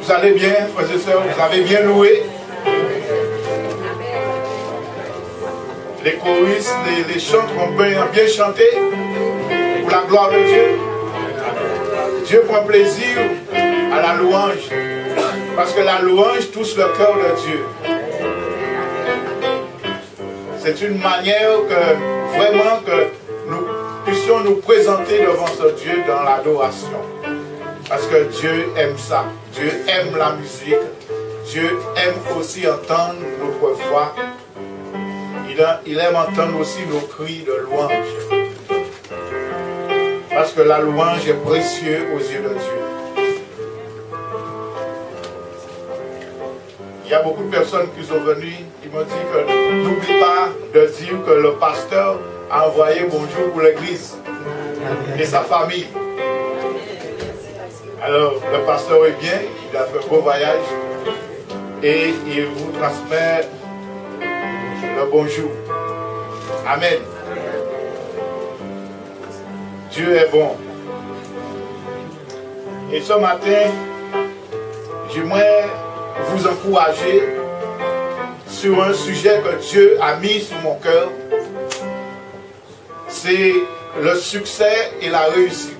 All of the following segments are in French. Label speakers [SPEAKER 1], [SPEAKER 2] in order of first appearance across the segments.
[SPEAKER 1] Vous allez bien, frères et sœurs, vous avez bien loué. Les choristes, les chants ont bien chanté pour la gloire de Dieu. Dieu prend plaisir à la louange, parce que la louange touche le cœur de Dieu. C'est une manière que vraiment que nous puissions nous présenter devant ce Dieu dans l'adoration. Parce que Dieu aime ça. Dieu aime la musique. Dieu aime aussi entendre notre voix. Il aime entendre aussi nos cris de louange. Parce que la louange est précieuse aux yeux de Dieu. Il y a beaucoup de personnes qui sont venues, qui m'ont dit que n'oublie pas de dire que le pasteur a envoyé bonjour pour l'église et sa famille. Alors, le pasteur est bien, il a fait un beau voyage et il vous transmet le bonjour. Amen. Dieu est bon. Et ce matin, j'aimerais vous encourager sur un sujet que Dieu a mis sur mon cœur. C'est le succès et la réussite.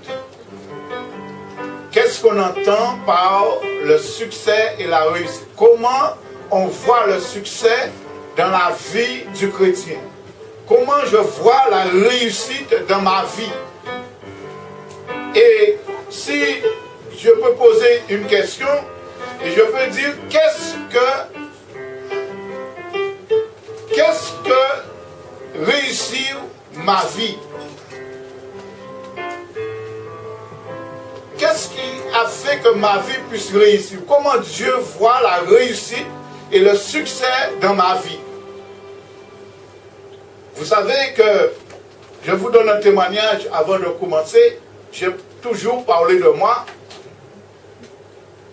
[SPEAKER 1] Qu'est-ce qu'on entend par le succès et la réussite? Comment on voit le succès dans la vie du chrétien? Comment je vois la réussite dans ma vie? Et si je peux poser une question, et je peux dire, qu'est-ce que réussir ma vie? Qu'est-ce qui a fait que ma vie puisse réussir? Comment Dieu voit la réussite et le succès dans ma vie? Vous savez que, je vous donne un témoignage avant de commencer, j'ai toujours parlé de moi.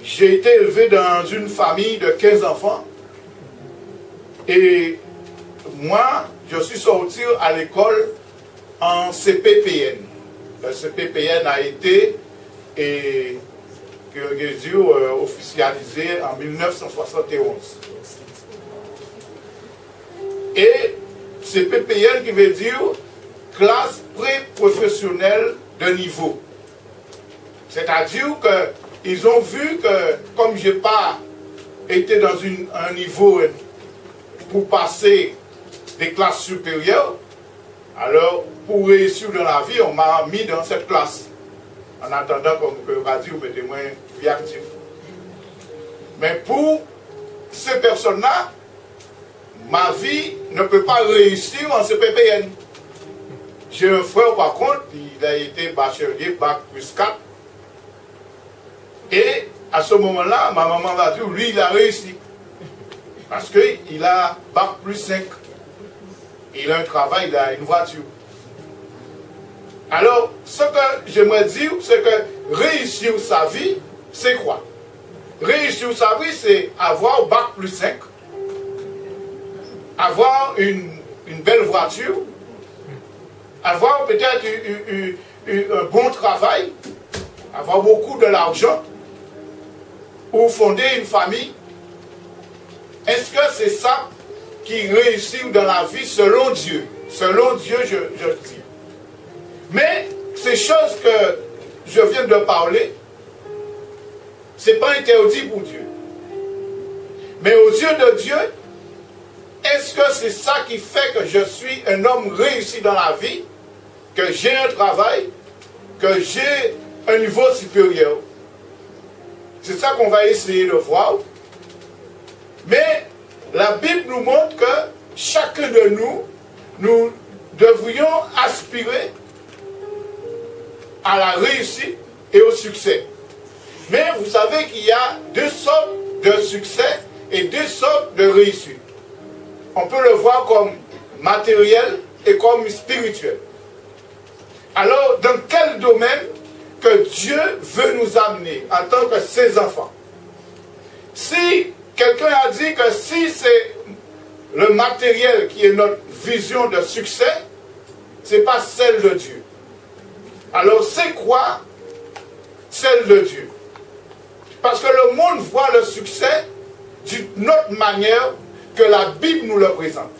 [SPEAKER 1] J'ai été élevé dans une famille de 15 enfants. Et moi, je suis sorti à l'école en CPPN. Le CPPN a été officialisé en 1971. Et CPPN qui veut dire classe pré-professionnelle de niveau. C'est-à-dire qu'ils ont vu que, comme je n'ai pas été dans un niveau pour passer des classes supérieures, alors pour réussir dans la vie, on m'a mis dans cette classe. En attendant, comme que va dire, mettez-moi vie active. Mais pour ces personnes-là, ma vie ne peut pas réussir en CPPN. J'ai un frère, par contre, il a été bachelier, bac plus 4. Et à ce moment-là, ma maman va dire, lui, il a réussi. Parce qu'il a bac plus 5. Il a un travail, il a une voiture. Alors, ce que j'aimerais dire, c'est que réussir sa vie, c'est quoi? Réussir sa vie, c'est avoir bac plus 5, avoir une belle voiture, avoir peut-être un bon travail, avoir beaucoup de l'argent, ou fonder une famille. Est-ce que c'est ça qui réussit dans la vie selon Dieu? Selon Dieu, je le dis. Mais ces choses que je viens de parler, ce n'est pas interdit pour Dieu. Mais aux yeux de Dieu, est-ce que c'est ça qui fait que je suis un homme réussi dans la vie, que j'ai un travail, que j'ai un niveau supérieur? C'est ça qu'on va essayer de voir. Mais la Bible nous montre que chacun de nous devrions aspirer à la réussite et au succès. Mais vous savez qu'il y a deux sortes de succès et deux sortes de réussite. On peut le voir comme matériel et comme spirituel. Alors, dans quel domaine que Dieu veut nous amener en tant que ses enfants? Si quelqu'un a dit que si c'est le matériel qui est notre vision de succès, ce n'est pas celle de Dieu. Alors, c'est quoi celle de Dieu? Parce que le monde voit le succès d'une autre manière que la Bible nous le présente.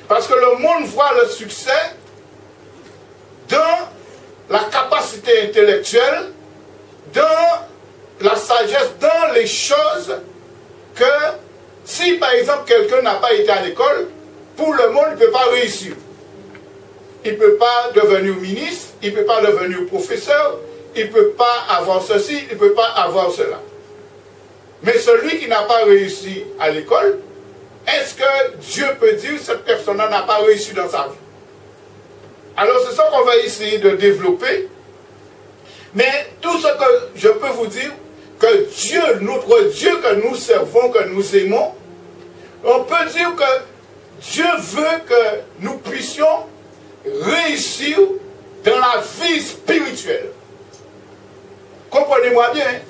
[SPEAKER 1] Parce que le monde voit le succès dans la capacité intellectuelle, dans la sagesse, dans les choses que si par exemple quelqu'un n'a pas été à l'école, pour le monde, il ne peut pas réussir. Il ne peut pas devenir ministre, il ne peut pas devenir professeur, il ne peut pas avoir ceci, il ne peut pas avoir cela. Mais celui qui n'a pas réussi à l'école, est-ce que Dieu peut dire que cette personne-là n'a pas réussi dans sa vie? Alors c'est ça qu'on va essayer de développer. Mais tout ce que je peux vous dire, que Dieu, notre Dieu que nous servons, que nous aimons, on peut dire que Dieu veut que nous puissions réussir dans la vie spirituelle. Comprenez-moi bien.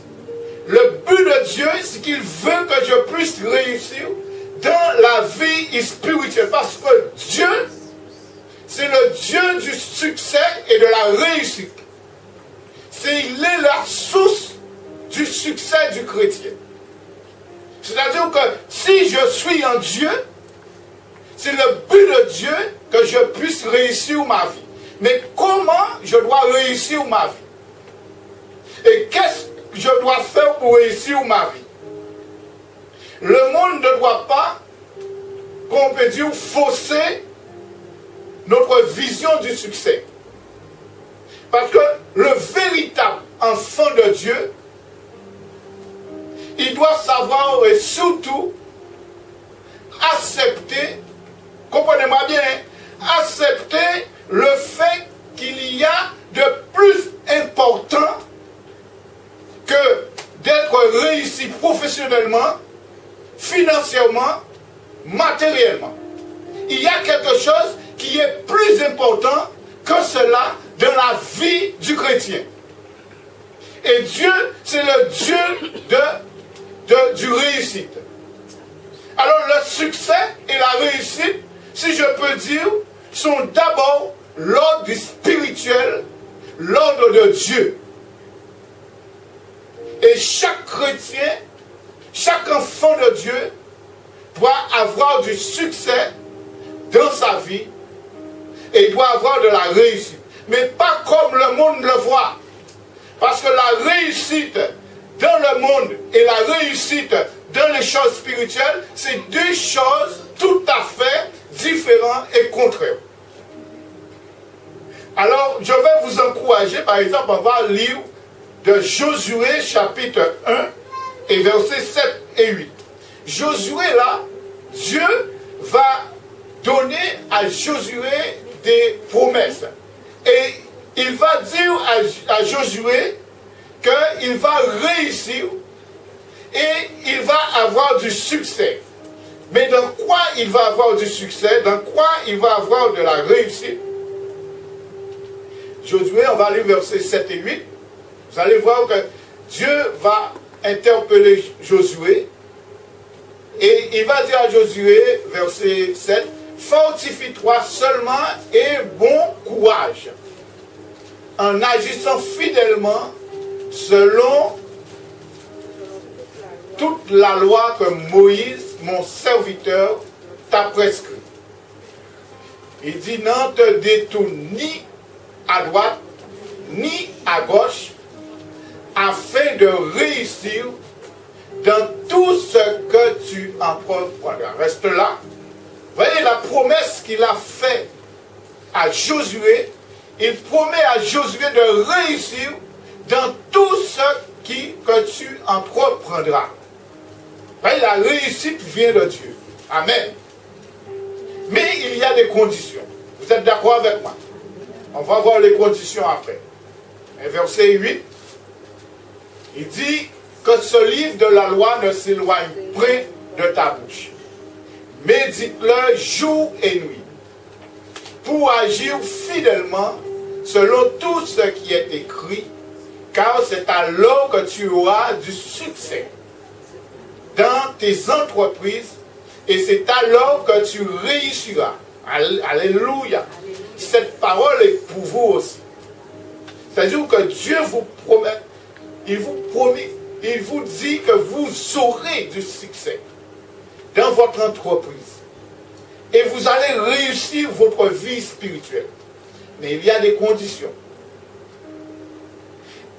[SPEAKER 1] Le but de Dieu, c'est qu'il veut que je puisse réussir dans la vie spirituelle. Parce que Dieu, c'est le Dieu du succès et de la réussite. Il est la source du succès du chrétien. C'est-à-dire que si je suis en Dieu, c'est le but de Dieu que je puisse réussir ma vie. Mais comment je dois réussir ma vie? Et qu'est-ce que je dois faire pour réussir ma vie? Le monde ne doit pas, qu'on peut dire, fausser notre vision du succès. Parce que le véritable enfant de Dieu, il doit savoir et surtout accepter, comprenez-moi bien, accepter le fait qu'il y a de plus important que d'être réussi professionnellement, financièrement, matériellement. Il y a quelque chose qui est plus important que cela dans la vie du chrétien. Et Dieu, c'est le Dieu du réussite. Alors le succès et la réussite, si je peux dire, sont d'abord l'ordre spirituel, l'ordre de Dieu. Et chaque chrétien, chaque enfant de Dieu doit avoir du succès dans sa vie et doit avoir de la réussite. Mais pas comme le monde le voit. Parce que la réussite dans le monde et la réussite dans les choses spirituelles, c'est deux choses tout à fait différentes et contraires. Alors, je vais vous encourager, par exemple, on va lire de Josué chapitre 1 et versets 7 et 8. Josué là, Dieu va donner à Josué des promesses. Et il va dire à Josué qu'il va réussir et il va avoir du succès. Mais dans quoi il va avoir du succès? Dans quoi il va avoir de la réussite? Josué, on va lire versets 7 et 8. Vous allez voir que Dieu va interpeller Josué. Et il va dire à Josué, verset 7, « Fortifie-toi seulement et bon courage, en agissant fidèlement selon toute la loi que Moïse, mon serviteur, t'a prescrit. » Il dit, « N'en te détourne ni à droite, ni à gauche, afin de réussir dans tout ce que tu entreprendras. » Reste là. Voyez la promesse qu'il a faite à Josué. Il promet à Josué de réussir dans tout ce que tu entreprendras. Voyez, la réussite vient de Dieu. Amen. Mais il y a des conditions. Vous êtes d'accord avec moi? On va voir les conditions après. Et verset 8, il dit que ce livre de la loi ne s'éloigne près de ta bouche. Médite-le jour et nuit, pour agir fidèlement selon tout ce qui est écrit, car c'est alors que tu auras du succès dans tes entreprises, et c'est alors que tu réussiras. Alléluia. Cette parole est pour vous aussi. C'est-à-dire que Dieu vous promet, il vous promet il vous dit que vous aurez du succès dans votre entreprise. Et vous allez réussir votre vie spirituelle. Mais il y a des conditions.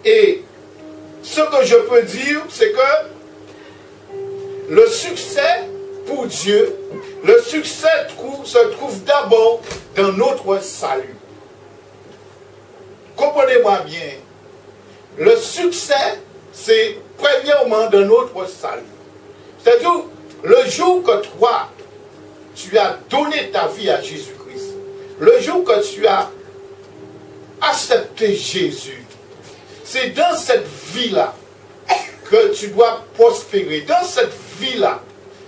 [SPEAKER 1] Et ce que je peux dire, c'est que le succès pour Dieu, le succès se trouve d'abord dans notre salut. Comprenez-moi bien. Le succès, c'est premièrement dans notre salut. C'est-à-dire, le jour que toi, tu as donné ta vie à Jésus-Christ, le jour que tu as accepté Jésus, c'est dans cette vie-là que tu dois prospérer, dans cette vie-là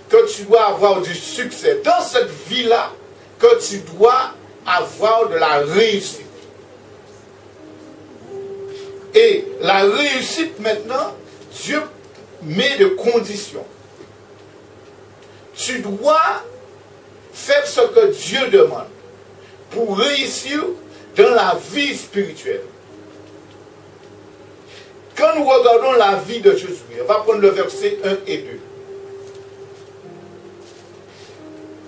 [SPEAKER 1] que tu dois avoir du succès, dans cette vie-là que tu dois avoir de la réussite. Et la réussite maintenant, Dieu met des conditions. Tu dois faire ce que Dieu demande pour réussir dans la vie spirituelle. Quand nous regardons la vie de Josué, on va prendre le verset 1 et 2.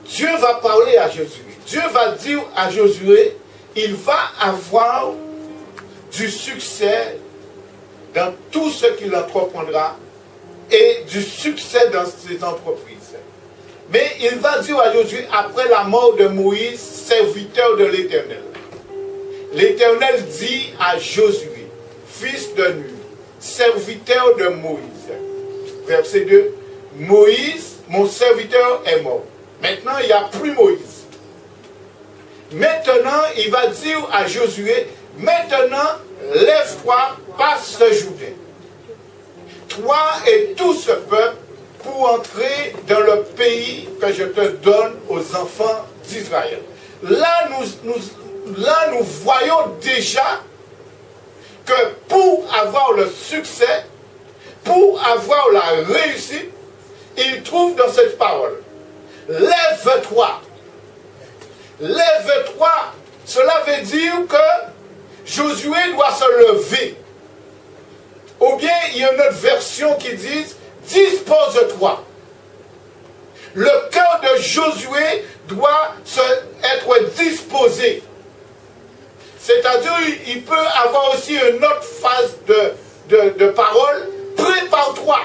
[SPEAKER 1] Dieu va parler à Josué. Dieu va dire à Josué, il va avoir du succès dans tout ce qu'il entreprendra et du succès dans ses entreprises. Mais il va dire à Josué, après la mort de Moïse, serviteur de l'Éternel. L'Éternel dit à Josué, fils de Nun, serviteur de Moïse. Verset 2, Moïse, mon serviteur, est mort. Maintenant, il n'y a plus Moïse. Maintenant, il va dire à Josué, maintenant, lève-toi, passe le Jourdain. Toi et tout ce peuple, pour entrer dans le pays que je te donne aux enfants d'Israël. Là, nous voyons déjà que pour avoir le succès, pour avoir la réussite, il trouve dans cette parole, lève-toi. Lève-toi. Cela veut dire que Josué doit se lever. Ou bien il y a une autre version qui dit, dispose-toi. Le cœur de Josué doit être disposé. C'est-à-dire, il peut avoir aussi une autre phase de parole, prépare-toi.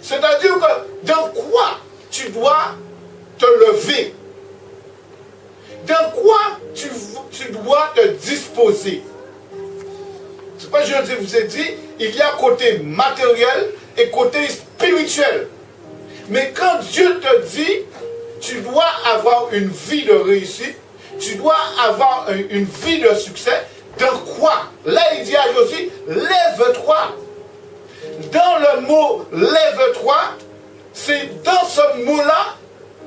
[SPEAKER 1] C'est-à-dire que dans quoi tu dois te lever? Dans quoi tu dois te disposer? C'est pas je vous ai dit, il y a côté matériel et côté spirituel. Mais quand Dieu te dit, tu dois avoir une vie de réussite, tu dois avoir une vie de succès, dans quoi? Là, il dit à Josué, lève-toi. Dans le mot lève-toi, c'est dans ce mot-là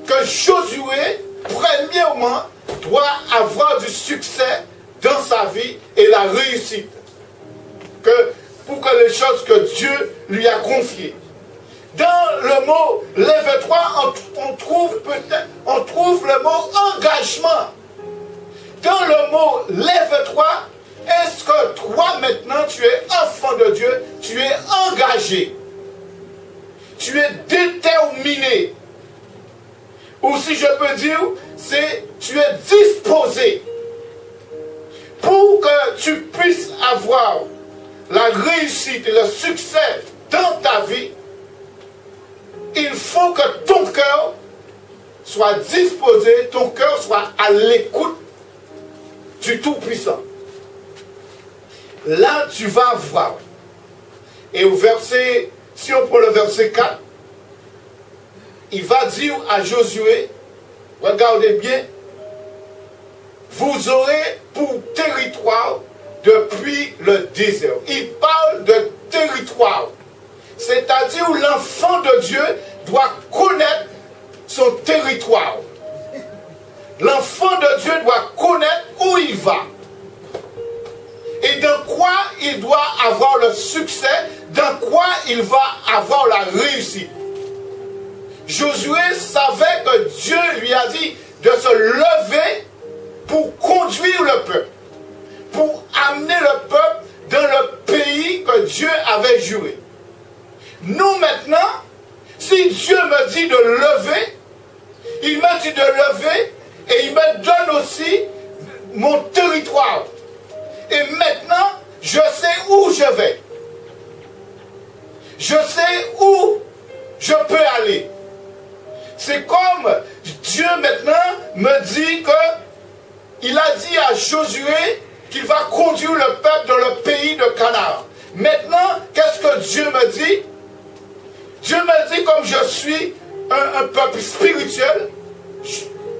[SPEAKER 1] que Josué, premièrement, doit avoir du succès dans sa vie et la réussite. Pour que les choses que Dieu lui a confiées. Dans le mot lève-toi, on trouve le mot engagement. Dans le mot lève-toi, est-ce que toi maintenant tu es enfant de Dieu, tu es engagé, tu es déterminé, ou si je peux dire, c'est tu es disposé pour que tu puisses avoir la réussite et le succès dans ta vie. Il faut que ton cœur soit disposé, ton cœur soit à l'écoute du Tout-Puissant. Là, tu vas voir. Et au verset, si on prend le verset 4, il va dire à Josué, regardez bien, vous aurez pour territoire depuis le désert. Il parle de territoire. C'est-à-dire l'enfant de Dieu doit connaître son territoire. L'enfant de Dieu doit connaître où il va. Et dans quoi il doit avoir le succès, dans quoi il va avoir la réussite. Josué savait que Dieu lui a dit de se lever pour conduire le peuple, pour amener le peuple dans le pays que Dieu avait dit de lever. Il me dit de lever et il me donne aussi mon territoire. Et maintenant, je sais où je vais. Je sais où je peux aller. C'est comme Dieu maintenant me dit que il a dit à Josué qu'il va conduire le peuple dans le pays de Canaan. Maintenant, qu'est-ce que Dieu me dit? Dieu me dit, comme je suis un peuple spirituel,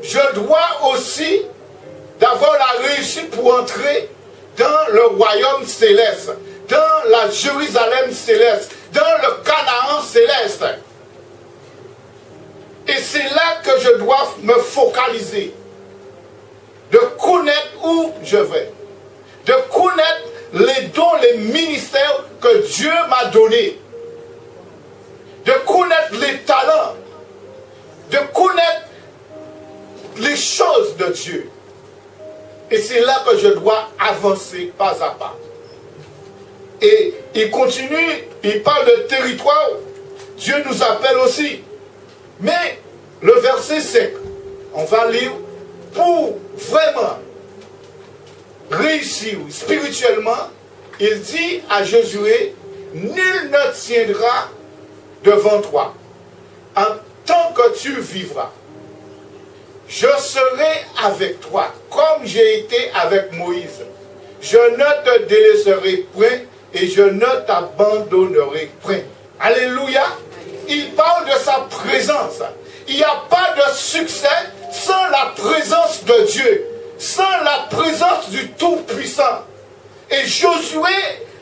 [SPEAKER 1] je dois aussi d'avoir la réussite pour entrer dans le royaume céleste, dans la Jérusalem céleste, dans le Canaan céleste. Et c'est là que je dois me focaliser, de connaître où je vais, de connaître les dons, les ministères que Dieu m'a donnés, de connaître les talents, de connaître les choses de Dieu. Et c'est là que je dois avancer pas à pas. Et il continue, il parle de territoire. Dieu nous appelle aussi. Mais le verset 5, on va lire, pour vraiment réussir spirituellement, il dit à Josué, nul ne tiendra devant toi en tant que tu vivras. Je serai avec toi, comme j'ai été avec Moïse. Je ne te délaisserai point et je ne t'abandonnerai point. Alléluia. Il parle de sa présence. Il n'y a pas de succès sans la présence de Dieu, sans la présence du Tout-Puissant. Et Josué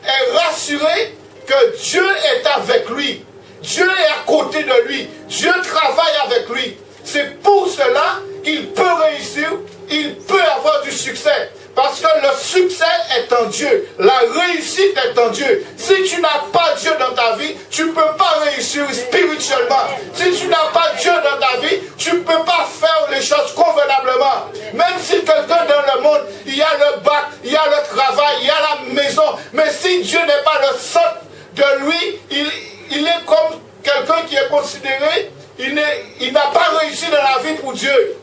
[SPEAKER 1] est rassuré que Dieu est avec lui. Dieu est à côté de lui. Dieu travaille avec lui. C'est pour cela qu'il peut réussir, il peut avoir du succès. Parce que le succès est en Dieu. La réussite est en Dieu. Si tu n'as pas Dieu dans ta vie, tu ne peux pas réussir spirituellement. Si tu n'as pas Dieu dans ta vie, tu ne peux pas faire les choses convenablement. Même si quelqu'un dans le monde, il y a le bac, il y a le travail, il y a la maison. Mais si Dieu n'est pas le centre de lui, il est comme quelqu'un qui est considéré, il n'a pas réussi dans la vie pour Dieu.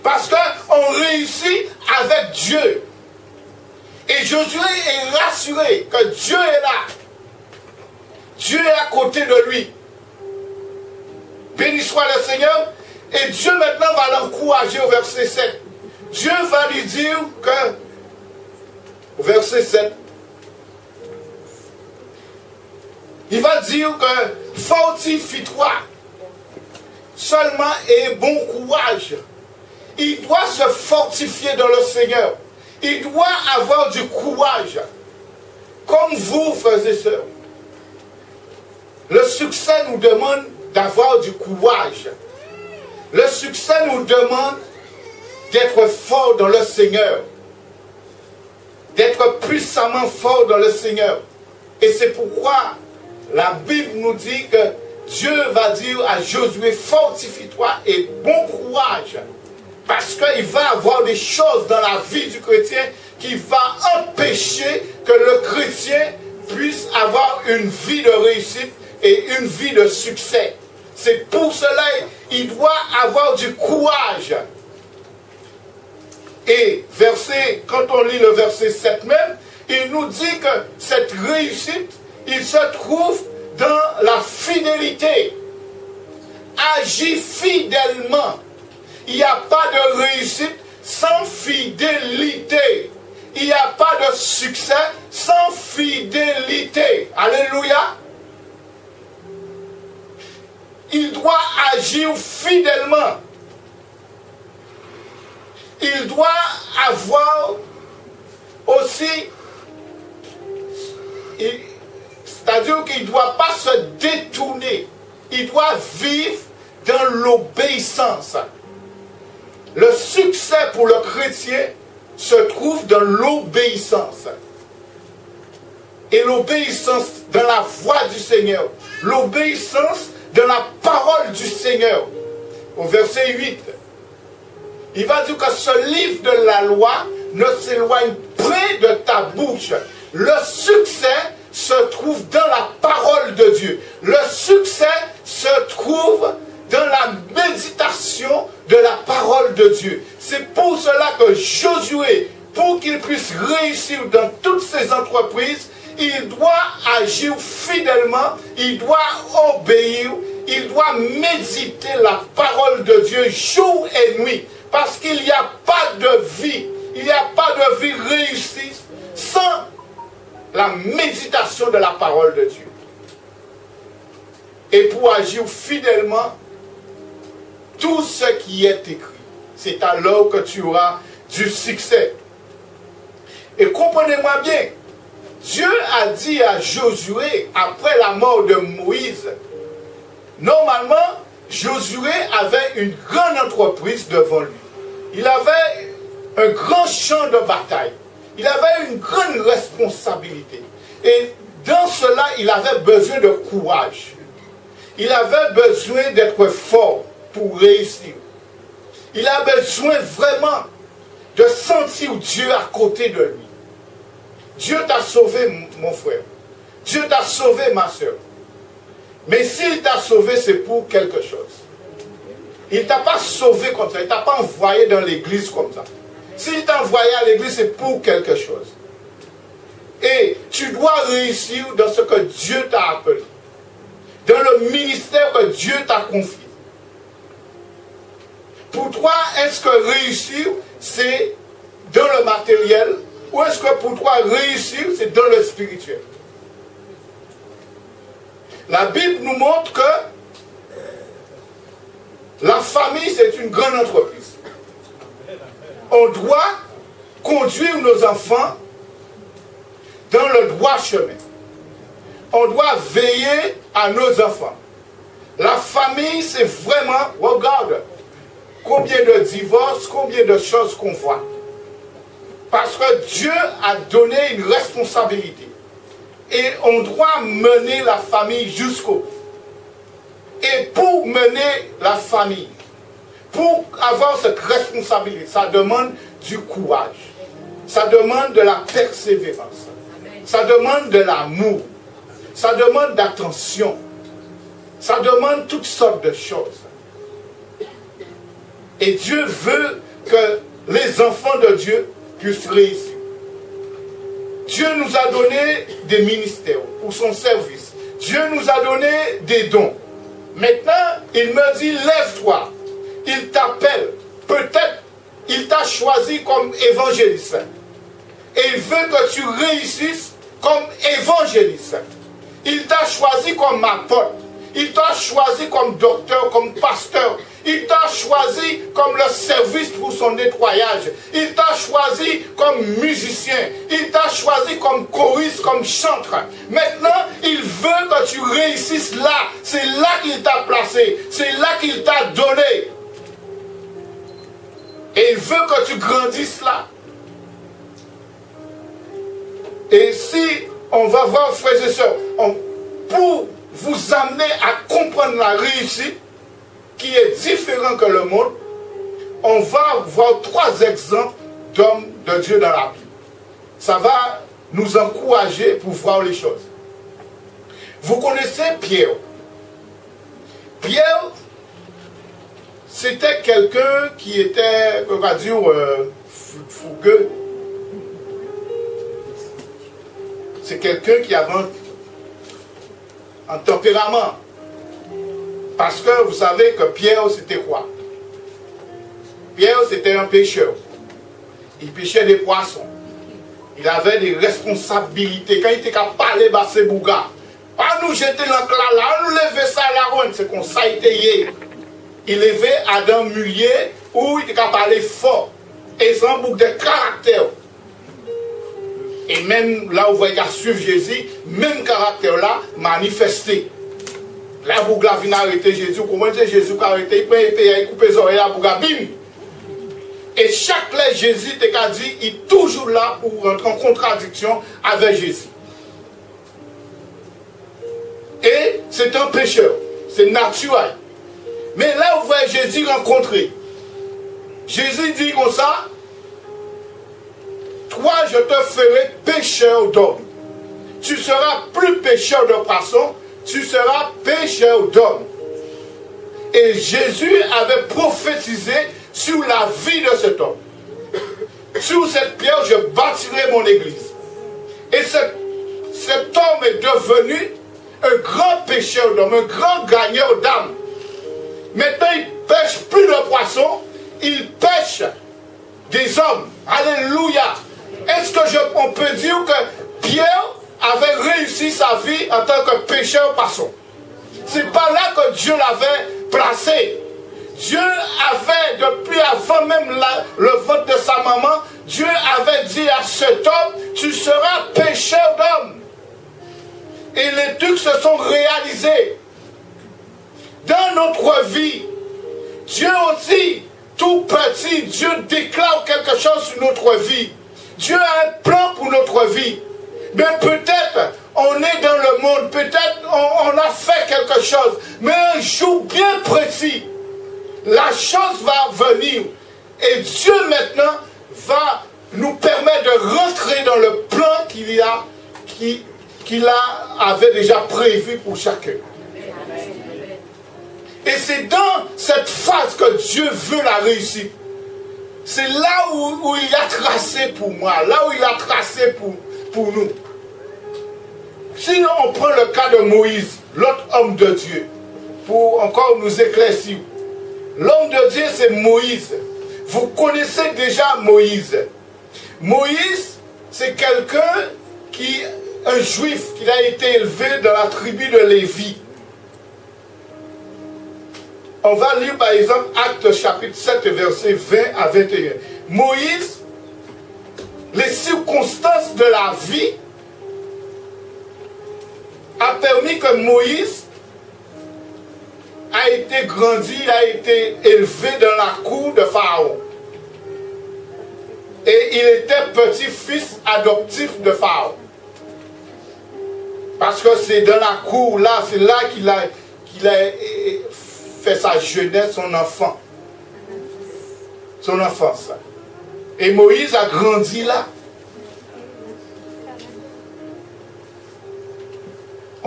[SPEAKER 1] Parce qu'on réussit avec Dieu. Et Josué est rassuré que Dieu est là. Dieu est à côté de lui. Béni soit le Seigneur. Et Dieu maintenant va l'encourager au verset 7. Dieu va lui dire que, au verset 7, il va dire que fortifie-toi seulement et bon courage. Il doit se fortifier dans le Seigneur. Il doit avoir du courage. Comme vous, frères et sœurs. Le succès nous demande d'avoir du courage. Le succès nous demande d'être fort dans le Seigneur. D'être puissamment fort dans le Seigneur. Et c'est pourquoi la Bible nous dit que Dieu va dire à Josué, fortifie-toi et bon courage. Parce qu'il va avoir des choses dans la vie du chrétien qui va empêcher que le chrétien puisse avoir une vie de réussite et une vie de succès. C'est pour cela qu'il doit avoir du courage. Et quand on lit le verset 7 même, il nous dit que cette réussite, il se trouve dans la fidélité. Agis fidèlement. Il n'y a pas de réussite sans fidélité. Il n'y a pas de succès sans fidélité. Alléluia. Il doit agir fidèlement. Il doit avoir aussi, c'est-à-dire qu'il ne doit pas se détourner. Il doit vivre dans l'obéissance. Le succès pour le chrétien se trouve dans l'obéissance. Et l'obéissance dans la voix du Seigneur. L'obéissance dans la parole du Seigneur. Au verset 8. Il va dire que ce livre de la loi ne s'éloigne près de ta bouche. Le succès se trouve dans la parole de Dieu. Le succès se trouve dans la méditation de la parole de Dieu. C'est pour cela que Josué, pour qu'il puisse réussir dans toutes ses entreprises, il doit agir fidèlement, il doit obéir, il doit méditer la parole de Dieu jour et nuit. Parce qu'il n'y a pas de vie, il n'y a pas de vie réussie sans la méditation de la parole de Dieu. Et pour agir fidèlement, tout ce qui est écrit, c'est alors que tu auras du succès. Et comprenez-moi bien, Dieu a dit à Josué, après la mort de Moïse, normalement, Josué avait une grande entreprise devant lui. Il avait un grand champ de bataille. Il avait une grande responsabilité. Et dans cela, il avait besoin de courage. Il avait besoin d'être fort pour réussir. Il a besoin vraiment de sentir Dieu à côté de lui. Dieu t'a sauvé, mon frère. Dieu t'a sauvé, ma soeur. Mais s'il t'a sauvé, c'est pour quelque chose. Il ne t'a pas sauvé comme ça. Il ne t'a pas envoyé dans l'église comme ça. S'il t'a envoyé à l'église, c'est pour quelque chose. Et tu dois réussir dans ce que Dieu t'a appelé. Dans le ministère que Dieu t'a confié. Pour toi, est-ce que réussir, c'est dans le matériel, ou est-ce que pour toi, réussir, c'est dans le spirituel? La Bible nous montre que la famille, c'est une grande entreprise. On doit conduire nos enfants dans le droit chemin. On doit veiller à nos enfants. La famille, c'est vraiment, regarde, combien de divorces, combien de choses qu'on voit. Parce que Dieu a donné une responsabilité. Et on doit mener la famille jusqu'au bout. Et pour mener la famille, pour avoir cette responsabilité, ça demande du courage. Ça demande de la persévérance. Ça demande de l'amour. Ça demande d'attention. Ça demande toutes sortes de choses. Et Dieu veut que les enfants de Dieu puissent réussir. Dieu nous a donné des ministères pour son service. Dieu nous a donné des dons. Maintenant, il me dit, lève-toi. Il t'appelle. Peut-être, il t'a choisi comme évangéliste. Et il veut que tu réussisses comme évangéliste. Il t'a choisi comme apôtre. Il t'a choisi comme docteur, comme pasteur. Il t'a choisi comme le service pour son nettoyage. Il t'a choisi comme musicien. Il t'a choisi comme choriste, comme chanteur. Maintenant, il veut que tu réussisses là. C'est là qu'il t'a placé. C'est là qu'il t'a donné. Et il veut que tu grandisses là. Et si on va voir, frères et sœurs, pour vous amener à comprendre la réussite, qui est différent que le monde, on va voir 3 exemples d'hommes de Dieu dans la Bible. Ça va nous encourager pour voir les choses. Vous connaissez Pierre. Pierre, c'était quelqu'un qui était, on va dire, fougueux. C'est quelqu'un qui avait un tempérament. Parce que vous savez que Pierre, c'était quoi? Pierre, c'était un pêcheur. Il pêchait des poissons. Il avait des responsabilités. Quand il était capable de parler, c'est bouga. Pas nous jeter l'enclat là, nous lever ça à la ronde. C'est comme ça il était. Il levait Adam Mullier où il était capable de parler fort. Et sans boucle de caractère. Et même là où vous voyez qu'à suivre Jésus, même caractère là manifesté. Là, vous avez arrêté Jésus. Comment c'est Jésus qui a arrêté? Il peut il coupe les oreilles, il bim. Et chaque fois Jésus t'a dit, il est toujours là pour rentrer en contradiction avec Jésus. Et c'est un pécheur. C'est naturel. Mais là, vous voyez Jésus rencontrer. Jésus dit comme ça, toi, je te ferai pécheur d'hommes. Tu seras plus pécheur de poissons, tu seras pécheur d'hommes. Et Jésus avait prophétisé sur la vie de cet homme. Sur cette pierre, je bâtirai mon église. Et cet homme est devenu un grand pécheur d'hommes, un grand gagneur d'âmes. Maintenant, il ne pêche plus de poissons, il pêche des hommes. Alléluia. Est-ce qu'on peut dire que Pierre avait réussi sa vie en tant que pêcheur poisson? C'est pas là que Dieu l'avait placé. Dieu avait, depuis avant même le vote de sa maman, Dieu avait dit à cet homme, tu seras pêcheur d'hommes. Et les trucs se sont réalisés. Dans notre vie, Dieu aussi, tout petit, Dieu déclare quelque chose sur notre vie. Dieu a un plan pour notre vie. Mais peut-être on est dans le monde, peut-être on a fait quelque chose, mais un jour bien précis, la chose va venir. Et Dieu maintenant va nous permettre de rentrer dans le plan qu'il avait déjà prévu pour chacun. Et c'est dans cette phase que Dieu veut la réussite. C'est là où il a tracé pour moi, là où il a tracé pour nous. Si on prend le cas de Moïse, l'autre homme de Dieu, pour encore nous éclaircir. L'homme de Dieu, c'est Moïse. Vous connaissez déjà Moïse. Moïse, c'est quelqu'un un juif, qui a été élevé dans la tribu de Lévi. On va lire par exemple Actes chapitre 7, versets 20 à 21. Moïse, les circonstances de la vie a permis que Moïse a été grandi, a été élevé dans la cour de Pharaon. Et il était petit-fils adoptif de Pharaon. Parce que c'est dans la cour là, c'est là qu'il a fait sa jeunesse, son enfant. Son enfance. Et Moïse a grandi là.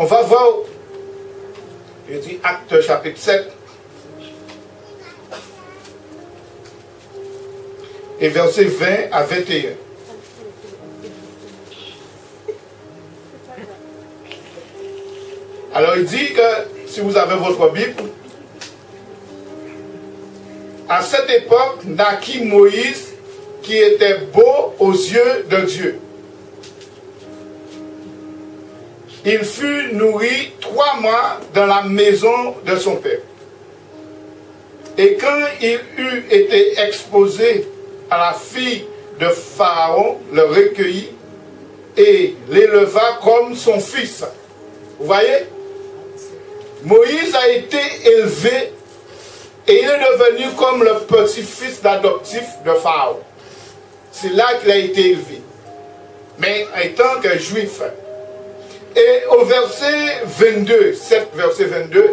[SPEAKER 1] On va voir, je dis Actes chapitre 7, et versets 20 à 21. Alors il dit que, si vous avez votre Bible, à cette époque naquit Moïse qui était beau aux yeux de Dieu. Il fut nourri 3 mois dans la maison de son père. Et quand il eut été exposé à la fille de Pharaon, le recueillit et l'éleva comme son fils. Vous voyez? Moïse a été élevé et il est devenu comme le petit-fils adoptif de Pharaon. C'est là qu'il a été élevé. Mais étant que juif. Et au verset 22, 7 verset 22,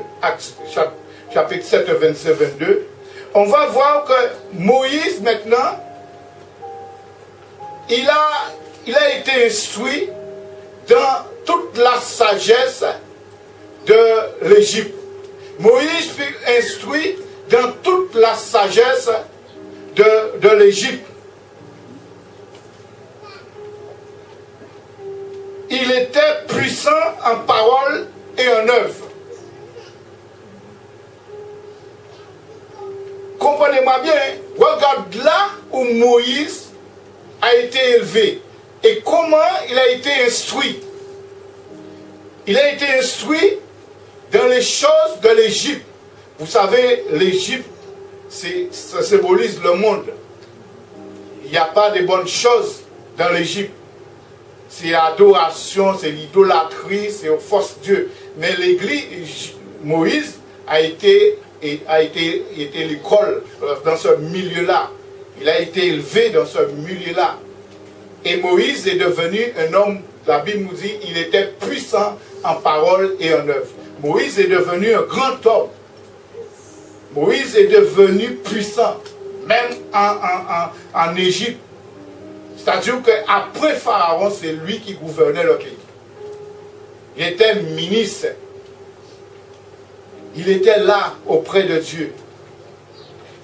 [SPEAKER 1] chapitre 7, verset 22, on va voir que Moïse maintenant, il a été instruit dans toute la sagesse de l'Égypte. Moïse fut instruit dans toute la sagesse de l'Égypte. Il était puissant en parole et en œuvre. Comprenez-moi bien, regarde là où Moïse a été élevé et comment il a été instruit. Il a été instruit dans les choses de l'Égypte. Vous savez, l'Égypte, ça symbolise le monde. Il n'y a pas de bonnes choses dans l'Égypte. C'est l'adoration, c'est l'idolâtrie, c'est aux fausses dieux. Mais l'église, Moïse a été l'école dans ce milieu-là. Il a été élevé dans ce milieu-là. Et Moïse est devenu un homme, la Bible nous dit, il était puissant en parole et en œuvre. Moïse est devenu un grand homme. Moïse est devenu puissant, même en Égypte. C'est-à-dire qu'après Pharaon, c'est lui qui gouvernait le pays. Il était ministre. Il était là auprès de Dieu.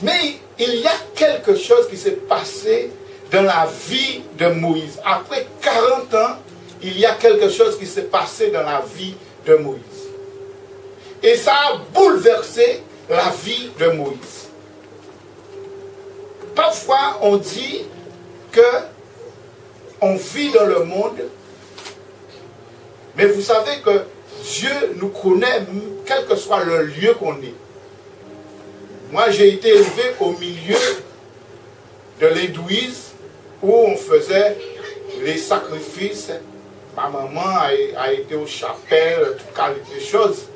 [SPEAKER 1] Mais il y a quelque chose qui s'est passé dans la vie de Moïse. Après 40 ans, il y a quelque chose qui s'est passé dans la vie de Moïse. Et ça a bouleversé la vie de Moïse. Parfois, on dit que on vit dans le monde, mais vous savez que Dieu nous connaît, quel que soit le lieu qu'on est. Moi, j'ai été élevé au milieu de l'hindouisme où on faisait les sacrifices. Ma maman a été aux chapelles, tout cas des choses.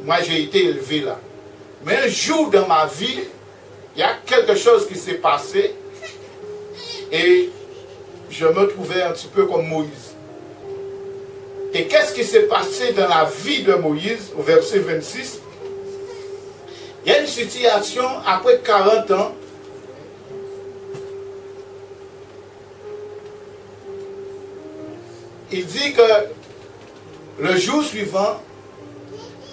[SPEAKER 1] Moi, j'ai été élevé là. Mais un jour dans ma vie, il y a quelque chose qui s'est passé et je me trouvais un petit peu comme Moïse. Et qu'est-ce qui s'est passé dans la vie de Moïse, au verset 26? Il y a une situation, après 40 ans, il dit que le jour suivant,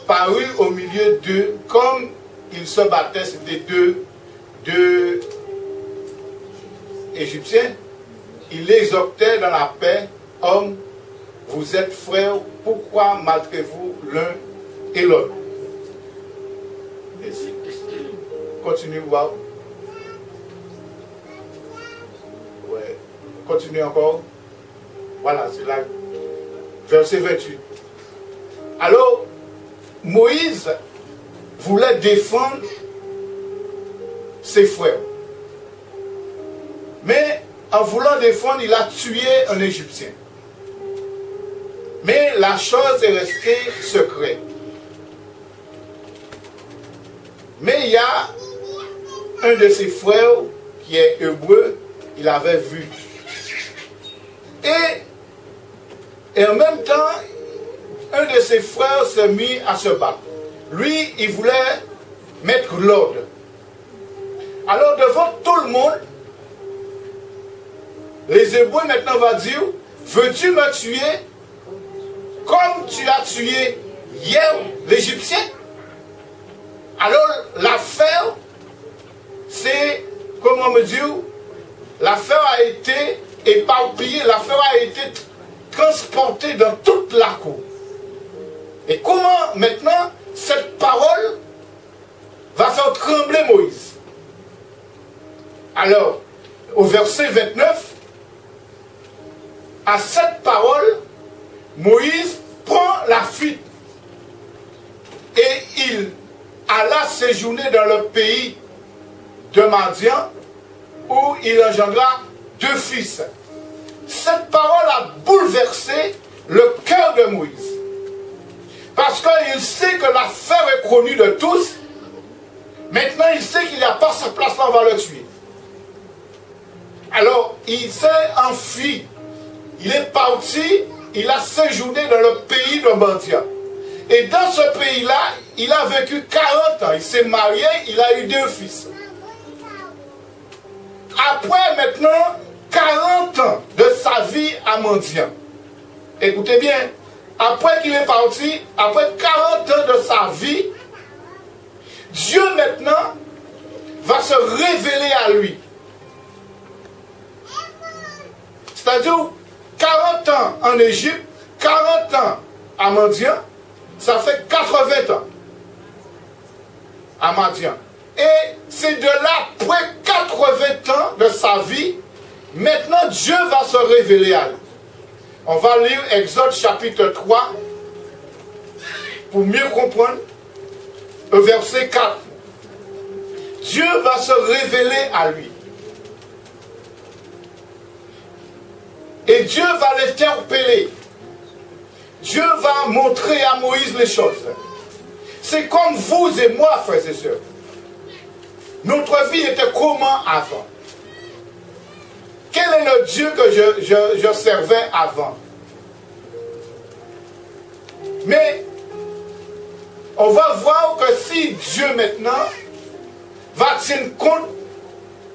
[SPEAKER 1] parut au milieu d'eux, comme ils se battaient, c'était deux Égyptiens, il les exhortait dans la paix, hommes, vous êtes frères, pourquoi maltraitez-vous l'un et l'autre? Continue, voir. Ouais. Continue encore. Voilà, c'est là. Verset 28. Alors, Moïse voulait défendre ses frères. Mais en voulant défendre, il a tué un Égyptien. Mais la chose est restée secrète. Mais il y a un de ses frères qui est hébreu, il avait vu. Et en même temps, un de ses frères s'est mis à se battre. Lui, il voulait mettre l'ordre. Alors devant tout le monde, les Hébreux maintenant vont dire, veux-tu me tuer comme tu as tué hier l'Égyptien? Alors l'affaire, c'est, comment me dire, l'affaire a été éparpillée, l'affaire a été transportée dans toute la cour. Et comment maintenant cette parole va faire trembler Moïse? Alors, au verset 29, à cette parole, Moïse prend la fuite et il alla séjourner dans le pays de Madian où il engendra 2 fils. Cette parole a bouleversé le cœur de Moïse. Parce qu'il sait que l'affaire est connue de tous. Maintenant, il sait qu'il n'y a pas sa place là, on va le tuer. Alors, il s'est enfui. Il est parti, il a séjourné dans le pays de Madian. Et dans ce pays-là, il a vécu 40 ans. Il s'est marié, il a eu 2 fils. Après maintenant 40 ans de sa vie à Madian. Écoutez bien, après qu'il est parti, après 40 ans de sa vie, Dieu maintenant va se révéler à lui. C'est-à-dire 40 ans en Égypte, 40 ans à Madian, ça fait 80 ans à Madian. Et c'est de là, après 80 ans de sa vie, maintenant Dieu va se révéler à lui. On va lire Exode chapitre 3 pour mieux comprendre. Verset 4. Dieu va se révéler à lui. Et Dieu va l'interpeller. Dieu va montrer à Moïse les choses. C'est comme vous et moi, frères et sœurs. Notre vie était comment avant? Quel est le Dieu que je servais avant? Mais on va voir que si Dieu maintenant va tenir compte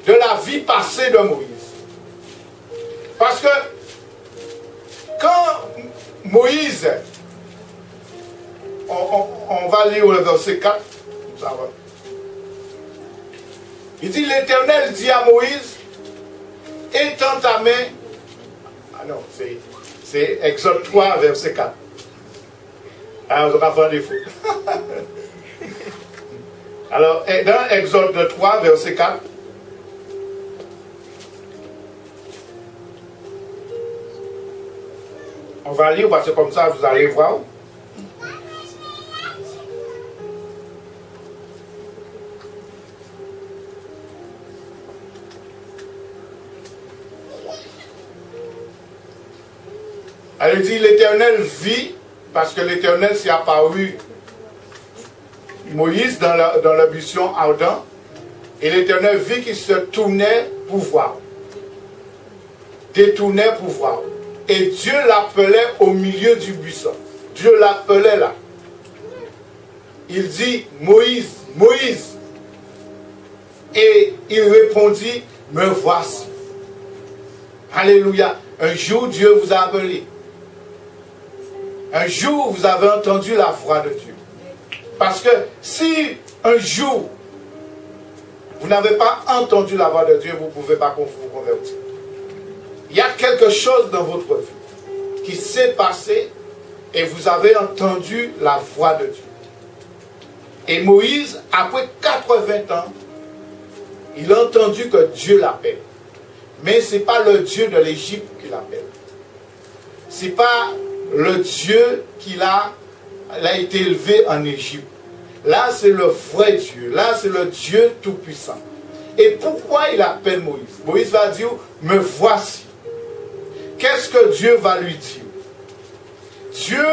[SPEAKER 1] de la vie passée de Moïse. Parce que quand Moïse on va lire le verset 4. Ça va. Il dit, l'Éternel dit à Moïse, étends ta main. Ah non, c'est Exode 3, verset 4. Alors, on va faire des fautes. Alors, dans Exode 3, verset 4, on va lire parce que comme ça, vous allez voir. Elle dit, l'Éternel vit, parce que l'Éternel s'est apparu Moïse dans la buisson ardent, et l'Éternel vit qu'il se tournait pour voir. Détournait pour voir. Et Dieu l'appelait au milieu du buisson. Dieu l'appelait là. Il dit, Moïse, Moïse. Et il répondit, me voici. Alléluia. Un jour, Dieu vous a appelé. Un jour, vous avez entendu la voix de Dieu. Parce que si un jour, vous n'avez pas entendu la voix de Dieu, vous ne pouvez pas vous convertir. Il y a quelque chose dans votre vie qui s'est passé et vous avez entendu la voix de Dieu. Et Moïse, après 80 ans, il a entendu que Dieu l'appelle. Mais ce n'est pas le Dieu de l'Égypte qui l'appelle. Ce n'est pas le Dieu qu'il a été élevé en Égypte. Là, c'est le vrai Dieu. Là, c'est le Dieu Tout-Puissant. Et pourquoi il appelle Moïse? Moïse va dire, me voici. Qu'est-ce que Dieu va lui dire? Dieu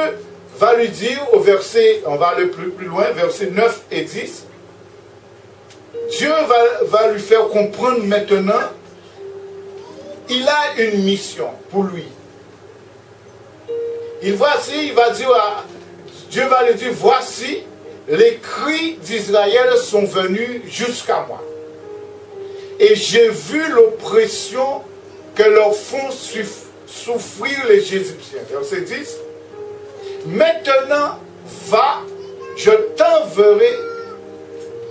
[SPEAKER 1] va lui dire au verset, on va aller plus loin, versets 9 et 10. Dieu va lui faire comprendre maintenant, il a une mission pour lui. Il va dire Dieu va lui dire, voici, les cris d'Israël sont venus jusqu'à moi. Et j'ai vu l'oppression que leur font souffrir les Égyptiens. Verset 10. Maintenant, va, je t'enverrai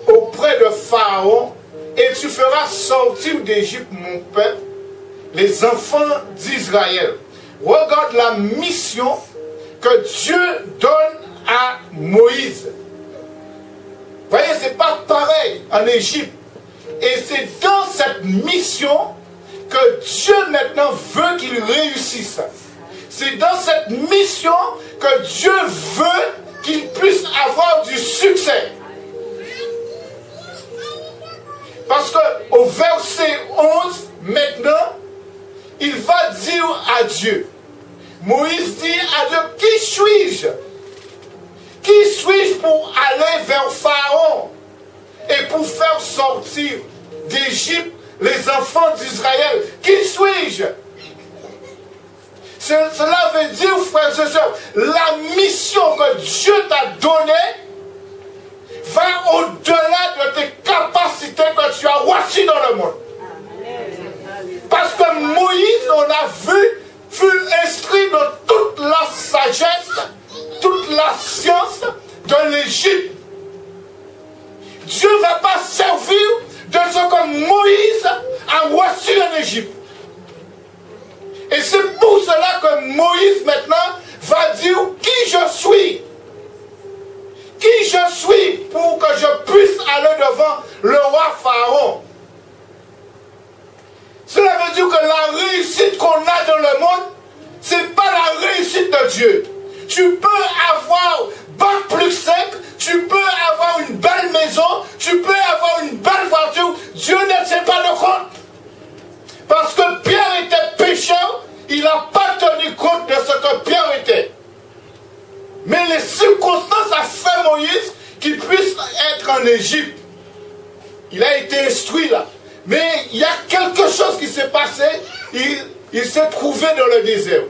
[SPEAKER 1] auprès de Pharaon, et tu feras sortir d'Égypte mon peuple, les enfants d'Israël. Regarde la mission que Dieu donne à Moïse. Vous voyez, ce n'est pas pareil en Égypte. Et c'est dans cette mission que Dieu maintenant veut qu'il réussisse. C'est dans cette mission que Dieu veut qu'il puisse avoir du succès. Parce qu'au verset 11, maintenant, il va dire à Dieu, Moïse dit à Dieu, qui suis-je? Qui suis-je pour aller vers Pharaon et pour faire sortir d'Égypte les enfants d'Israël? Qui suis-je? Cela veut dire, frères et sœurs, la mission que Dieu t'a donnée va au-delà de tes capacités que tu as reçues dans le monde. Parce que Moïse, on a vu, fut instruit dans toute la sagesse, toute la science de l'Égypte. Dieu ne va pas servir de ce que Moïse a reçu en Égypte. Et c'est pour cela que Moïse maintenant va dire qui je suis. Qui je suis pour que je puisse aller devant le roi Pharaon. Cela veut dire que la réussite qu'on a dans le monde, ce n'est pas la réussite de Dieu. Tu peux avoir bac plus 5, tu peux avoir une belle maison, tu peux avoir une belle voiture. Dieu ne tient pas de compte. Parce que Pierre était pécheur, il n'a pas tenu compte de ce que Pierre était. Mais les circonstances ont fait Moïse qu'il puisse être en Égypte. Il a été instruit là. Mais il y a quelque chose qui s'est passé. Il s'est trouvé dans le désert.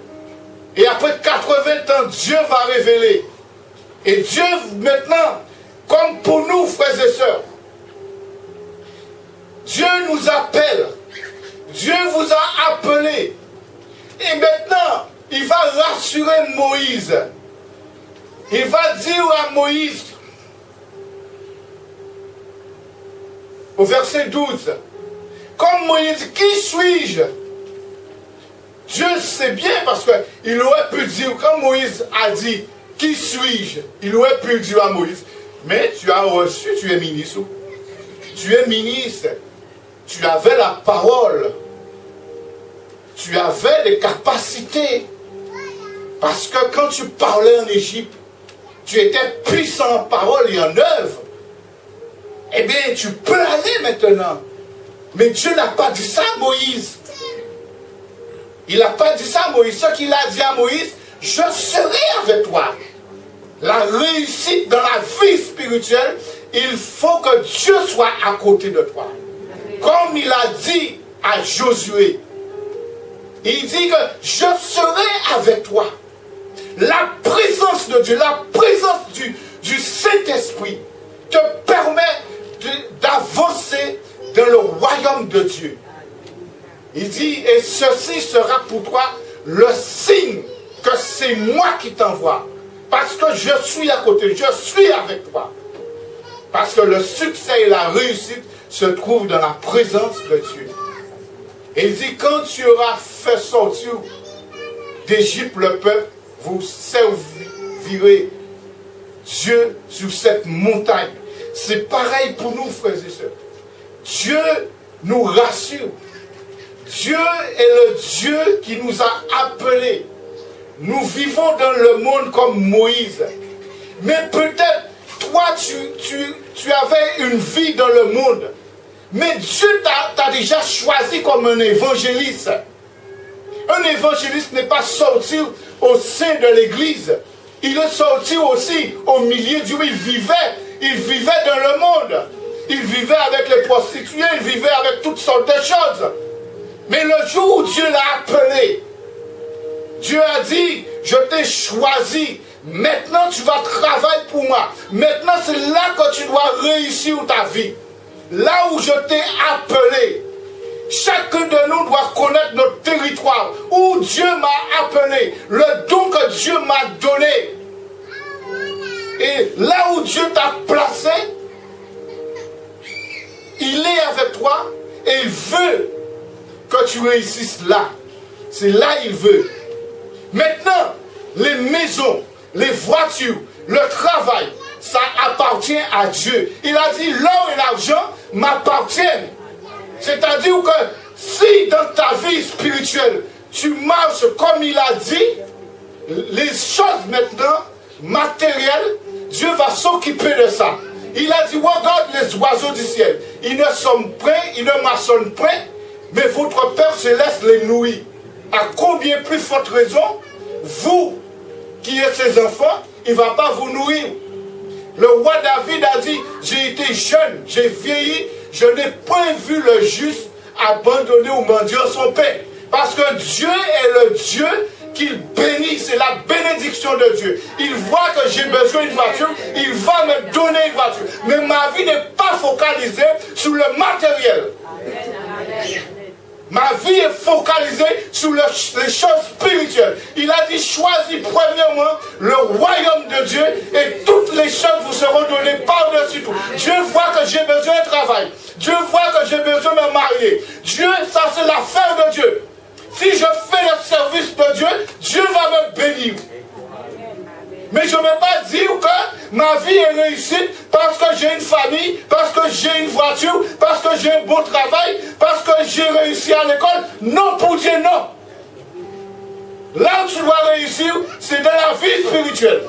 [SPEAKER 1] Et après 80 ans, Dieu va révéler. Et Dieu maintenant, comme pour nous, frères et sœurs, Dieu nous appelle. Dieu vous a appelé. Et maintenant, il va rassurer Moïse. il va dire à Moïse, au verset 12, comme Moïse, qui suis-je? Dieu sait bien parce qu'il aurait pu dire, quand Moïse a dit, qui suis-je? Il aurait pu dire à Moïse, mais tu as reçu, tu es ministre. Tu es ministre. Tu avais la parole. Tu avais des capacités. Parce que quand tu parlais en Égypte, tu étais puissant en parole et en œuvre. Eh bien, tu peux aller maintenant. Mais Dieu n'a pas dit ça à Moïse. Il n'a pas dit ça à Moïse. Ce qu'il a dit à Moïse, je serai avec toi. La réussite dans la vie spirituelle, il faut que Dieu soit à côté de toi. Comme il a dit à Josué, il dit que je serai avec toi. La présence de Dieu, la présence du Saint-Esprit te permet d'avancer dans le royaume de Dieu. Il dit, et ceci sera pour toi le signe que c'est moi qui t'envoie. Parce que je suis à côté, je suis avec toi. Parce que le succès et la réussite se trouvent dans la présence de Dieu. Et il dit, quand tu auras fait sortir d'Égypte le peuple, vous servirez Dieu sur cette montagne. C'est pareil pour nous, frères et sœurs. Dieu nous rassure. Dieu est le Dieu qui nous a appelés. Nous vivons dans le monde comme Moïse. Mais peut-être, toi, tu avais une vie dans le monde. Mais Dieu t'a déjà choisi comme un évangéliste. Un évangéliste n'est pas sorti au sein de l'église. Il est sorti aussi au milieu du monde. Il vivait dans le monde. Il vivait avec les prostituées, il vivait avec toutes sortes de choses. Mais le jour où Dieu l'a appelé, Dieu a dit, je t'ai choisi, maintenant tu vas travailler pour moi. Maintenant c'est là que tu dois réussir ta vie. Là où je t'ai appelé. Chacun de nous doit connaître notre territoire, où Dieu m'a appelé, le don que Dieu m'a donné. Et là où Dieu t'a placé, il est avec toi et il veut que tu réussisses là. C'est là qu'il veut. Maintenant, les maisons, les voitures, le travail, ça appartient à Dieu. Il a dit, l'or et l'argent m'appartiennent. C'est-à-dire que si dans ta vie spirituelle, tu marches comme il a dit, les choses maintenant matérielles, Dieu va s'occuper de ça. Il a dit, regarde les oiseaux du ciel. Ils ne sont prêts, ils ne maçonnent pas, mais votre Père Céleste les nourrit. À combien plus forte raison, vous qui êtes ses enfants, il ne va pas vous nourrir. Le roi David a dit, j'ai été jeune, j'ai vieilli, je n'ai point vu le juste abandonner ou mendier son pain. Parce que Dieu est le Dieu qu'il bénit, c'est la bénédiction de Dieu. Il voit que j'ai besoin d'une voiture, il va me donner une voiture. Mais ma vie n'est pas focalisée sur le matériel. Ma vie est focalisée sur les choses spirituelles. Il a dit, choisis premièrement le royaume de Dieu et toutes les choses vous seront données par-dessus tout. Dieu voit que j'ai besoin de travail. Dieu voit que j'ai besoin de me marier. Dieu, ça c'est l'affaire de Dieu. Si je fais le service de Dieu, Dieu va me bénir. Mais je ne vais pas dire que ma vie est réussite parce que j'ai une famille, parce que j'ai une voiture, parce que j'ai un bon travail, parce que j'ai réussi à l'école. Non, pour Dieu, non. Là où tu dois réussir, c'est dans la vie spirituelle.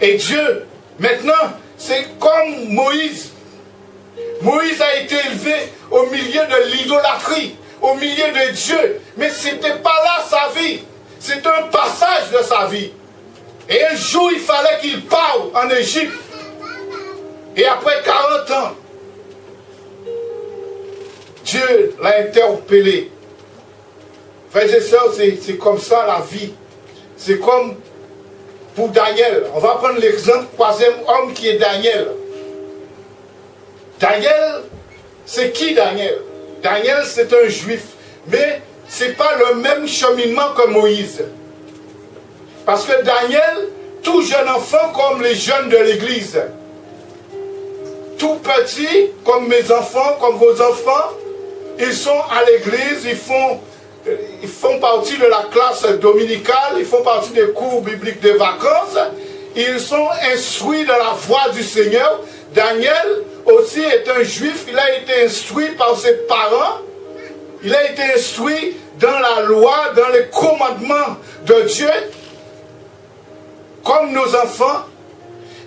[SPEAKER 1] Et Dieu, maintenant, c'est comme Moïse. Moïse a été élevé au milieu de l'idolâtrie, au milieu de Dieu. Mais ce n'était pas là sa vie. C'est un passage de sa vie. Et un jour, il fallait qu'il parte en Égypte. Et après 40 ans, Dieu l'a interpellé. Frères et sœurs, c'est comme ça la vie. C'est comme pour Daniel. On va prendre l'exemple, troisième homme qui est Daniel. Daniel, c'est qui Daniel? Daniel, c'est un juif. Mais ce n'est pas le même cheminement que Moïse. Parce que Daniel, tout jeune enfant comme les jeunes de l'église, tout petit comme mes enfants, comme vos enfants, ils sont à l'église, ils font partie de la classe dominicale, ils font partie des cours bibliques de vacances, ils sont instruits dans la voie du Seigneur. Daniel aussi est un juif, il a été instruit par ses parents, il a été instruit dans la loi, dans les commandements de Dieu, comme nos enfants.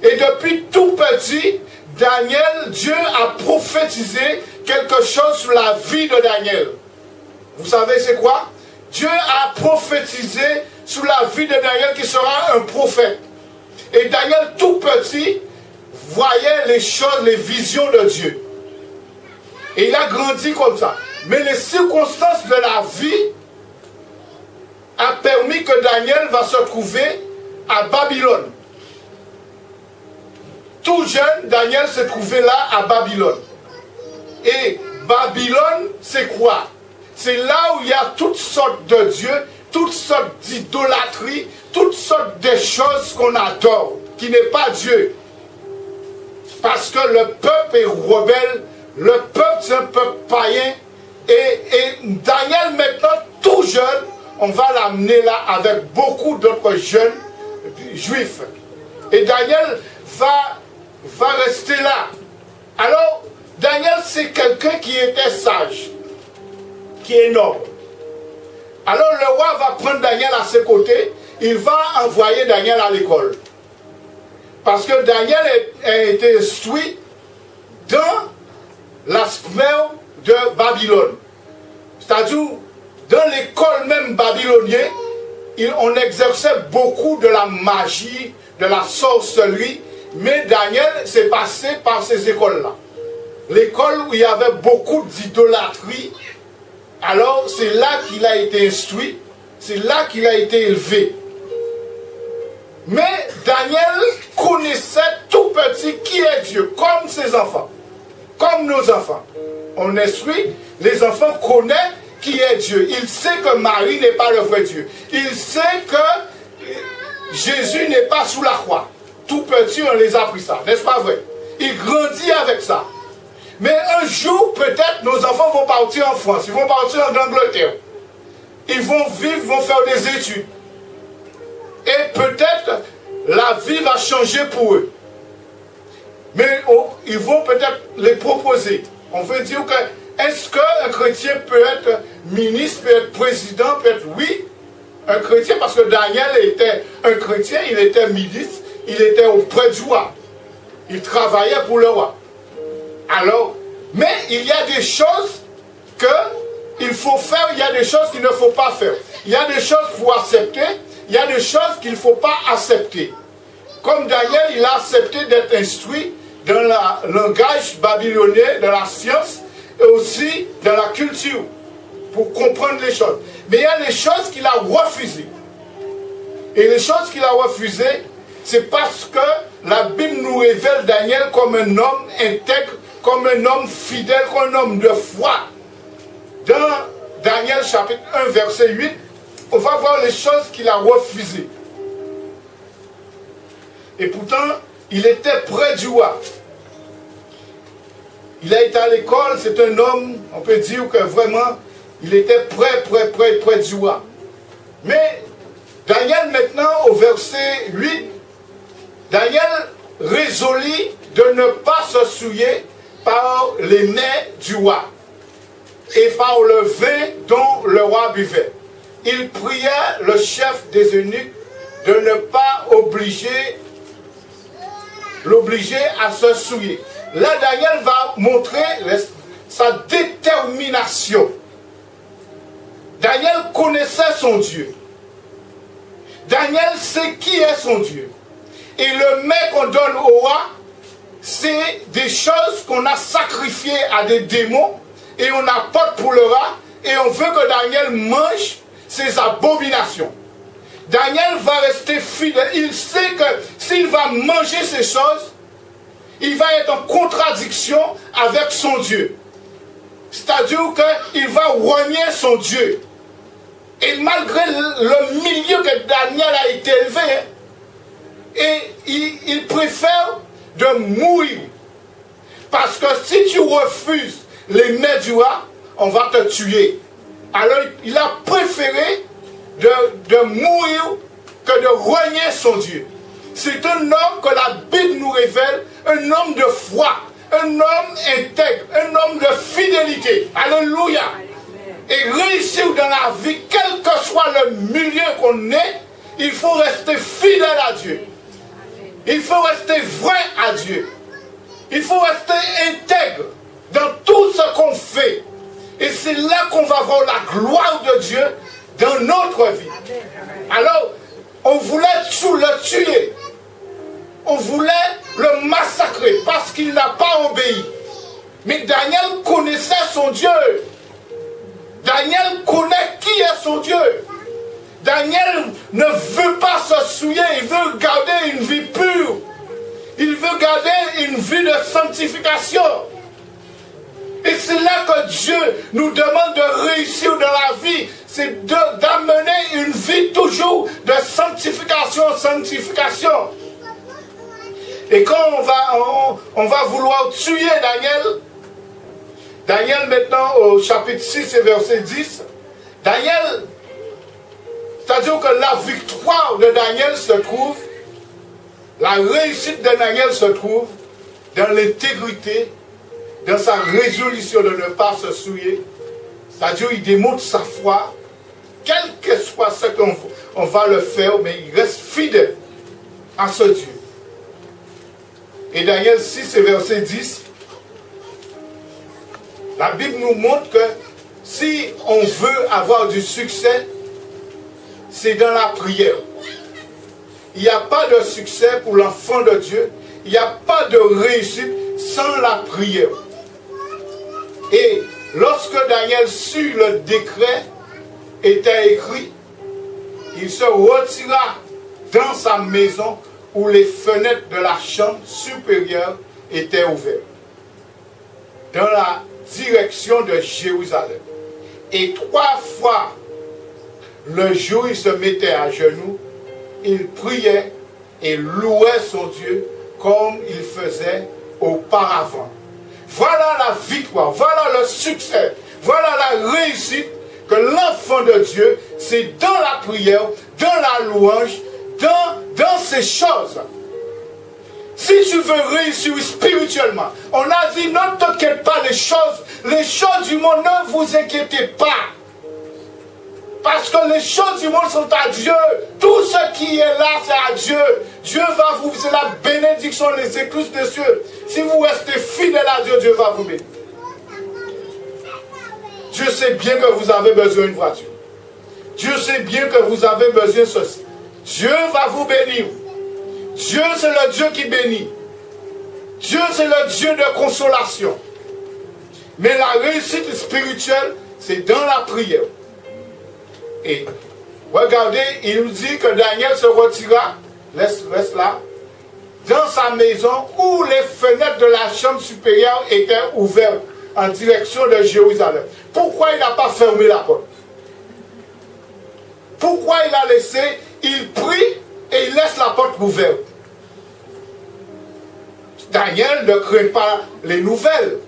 [SPEAKER 1] Et depuis tout petit, Daniel, Dieu a prophétisé quelque chose sur la vie de Daniel. Vous savez c'est quoi? Dieu a prophétisé sur la vie de Daniel qui sera un prophète. Et Daniel, tout petit, voyait les choses, les visions de Dieu. Et il a grandi comme ça. Mais les circonstances de la vie a permis que Daniel va se trouver à Babylone. Tout jeune, Daniel se trouvait là à Babylone. Et Babylone, c'est quoi? C'est là où il y a toutes sortes de dieux, toutes sortes d'idolâtries, toutes sortes de choses qu'on adore, qui n'est pas Dieu. Parce que le peuple est rebelle, le peuple c'est un peuple païen. Et Daniel maintenant, tout jeune, on va l'amener là avec beaucoup d'autres jeunes juifs. Et Daniel va rester là. Alors, Daniel c'est quelqu'un qui était sage, qui est noble. Alors le roi va prendre Daniel à ses côtés, il va envoyer Daniel à l'école. Parce que Daniel a été instruit dans la sphère de Babylone. C'est-à-dire, dans l'école même babylonienne, on exerçait beaucoup de la magie, de la sorcellerie, mais Daniel s'est passé par ces écoles-là. L'école où il y avait beaucoup d'idolâtrie, alors c'est là qu'il a été instruit, c'est là qu'il a été élevé. Mais Daniel connaissait tout petit qui est Dieu, comme ses enfants, comme nos enfants. On instruit, les enfants connaissent qui est Dieu. Il sait que Marie n'est pas le vrai Dieu. Il sait que Jésus n'est pas sous la croix. Tout petit, on les a appris ça, n'est-ce pas vrai? Il grandit avec ça. Mais un jour, peut-être, nos enfants vont partir en France, ils vont partir en Angleterre. Ils vont vivre, ils vont faire des études. Et peut-être, la vie va changer pour eux. Mais ils vont peut-être les proposer. On veut dire que, est-ce qu'un chrétien peut être ministre, peut être président, peut être, oui, un chrétien, parce que Daniel était un chrétien, il était ministre, il était auprès du roi. Il travaillait pour le roi. Alors, mais il y a des choses qu'il faut faire, il y a des choses qu'il ne faut pas faire. Il y a des choses pour accepter, il y a des choses qu'il ne faut pas accepter. Comme Daniel, il a accepté d'être instruit dans le langage babylonien, dans la science, et aussi dans la culture, pour comprendre les choses. Mais il y a des choses qu'il a refusées. Et les choses qu'il a refusées, c'est parce que la Bible nous révèle Daniel comme un homme intègre, comme un homme fidèle, comme un homme de foi. Dans Daniel chapitre 1, verset 8, on va voir les choses qu'il a refusées. Et pourtant, il était près du roi. Il a été à l'école, c'est un homme, on peut dire que vraiment, il était près du roi. Mais Daniel maintenant, au verset 8, Daniel résolut de ne pas se souiller par les mets du roi et par le vin dont le roi buvait. Il pria le chef des eunuques de ne pas l'obliger à se souiller. Là, Daniel va montrer sa détermination. Daniel connaissait son Dieu. Daniel sait qui est son Dieu. Et le mets qu'on donne au roi, c'est des choses qu'on a sacrifiées à des démons et on apporte pour le roi et on veut que Daniel mange ces abominations. Daniel va rester fidèle. Il sait que s'il va manger ces choses, il va être en contradiction avec son Dieu. C'est-à-dire qu'il va renier son Dieu. Et malgré le milieu que Daniel a été élevé, et il préfère de mourir. Parce que si tu refuses les mains du roi, on va te tuer. Alors il a préféré de mourir que de renier son Dieu. C'est un homme que la Bible nous révèle, un homme de foi, un homme intègre, un homme de fidélité. Alléluia. Et réussir dans la vie, quel que soit le milieu qu'on est, il faut rester fidèle à Dieu. Il faut rester vrai à Dieu. Il faut rester intègre dans tout ce qu'on fait. Et c'est là qu'on va voir la gloire de Dieu dans notre vie. Alors, on voulait le tuer. On voulait le massacrer parce qu'il n'a pas obéi. Mais Daniel connaissait son Dieu. Daniel connaît qui est son Dieu. Daniel ne veut pas se souiller, il veut garder une vie pure. Il veut garder une vie de sanctification. Et c'est là que Dieu nous demande de réussir dans la vie. C'est d'amener une vie toujours de sanctification, sanctification. Et quand on va vouloir tuer Daniel maintenant au chapitre 6 et verset 10, Daniel, c'est-à-dire que la victoire de Daniel se trouve, la réussite de Daniel se trouve dans l'intégrité, dans sa résolution de ne pas se souiller. C'est-à-dire qu'il démontre sa foi, quel que soit ce qu'on va le faire, mais il reste fidèle à ce Dieu. Et Daniel 6 et verset 10, la Bible nous montre que si on veut avoir du succès, c'est dans la prière. Il n'y a pas de succès pour l'enfant de Dieu. Il n'y a pas de réussite sans la prière. Et lorsque Daniel sut le décret était écrit, il se retira dans sa maison où les fenêtres de la chambre supérieure étaient ouvertes, dans la direction de Jérusalem. Et 3 fois le jour, il se mettait à genoux, il priait et louait son Dieu comme il faisait auparavant. Voilà la victoire, voilà le succès, voilà la réussite que l'enfant de Dieu, c'est dans la prière, dans la louange, dans ces choses. Si tu veux réussir spirituellement, on a dit ne t'inquiète pas les choses du monde, ne vous inquiétez pas. Parce que les choses du monde sont à Dieu. Tout ce qui est là, c'est à Dieu. Dieu va vous, c'est la bénédiction, les écluses des cieux. Si vous restez fidèle à Dieu, Dieu va vous bénir. Dieu sait bien que vous avez besoin d'une voiture. Dieu sait bien que vous avez besoin de ceci. Dieu va vous bénir. Dieu, c'est le Dieu qui bénit. Dieu, c'est le Dieu de consolation. Mais la réussite spirituelle, c'est dans la prière. Et regardez, il nous dit que Daniel se retira, reste là, dans sa maison où les fenêtres de la chambre supérieure étaient ouvertes en direction de Jérusalem. Pourquoi il n'a pas fermé la porte? Pourquoi il a laissé, il prie et il laisse la porte ouverte? Daniel ne craint pas les nouvelles.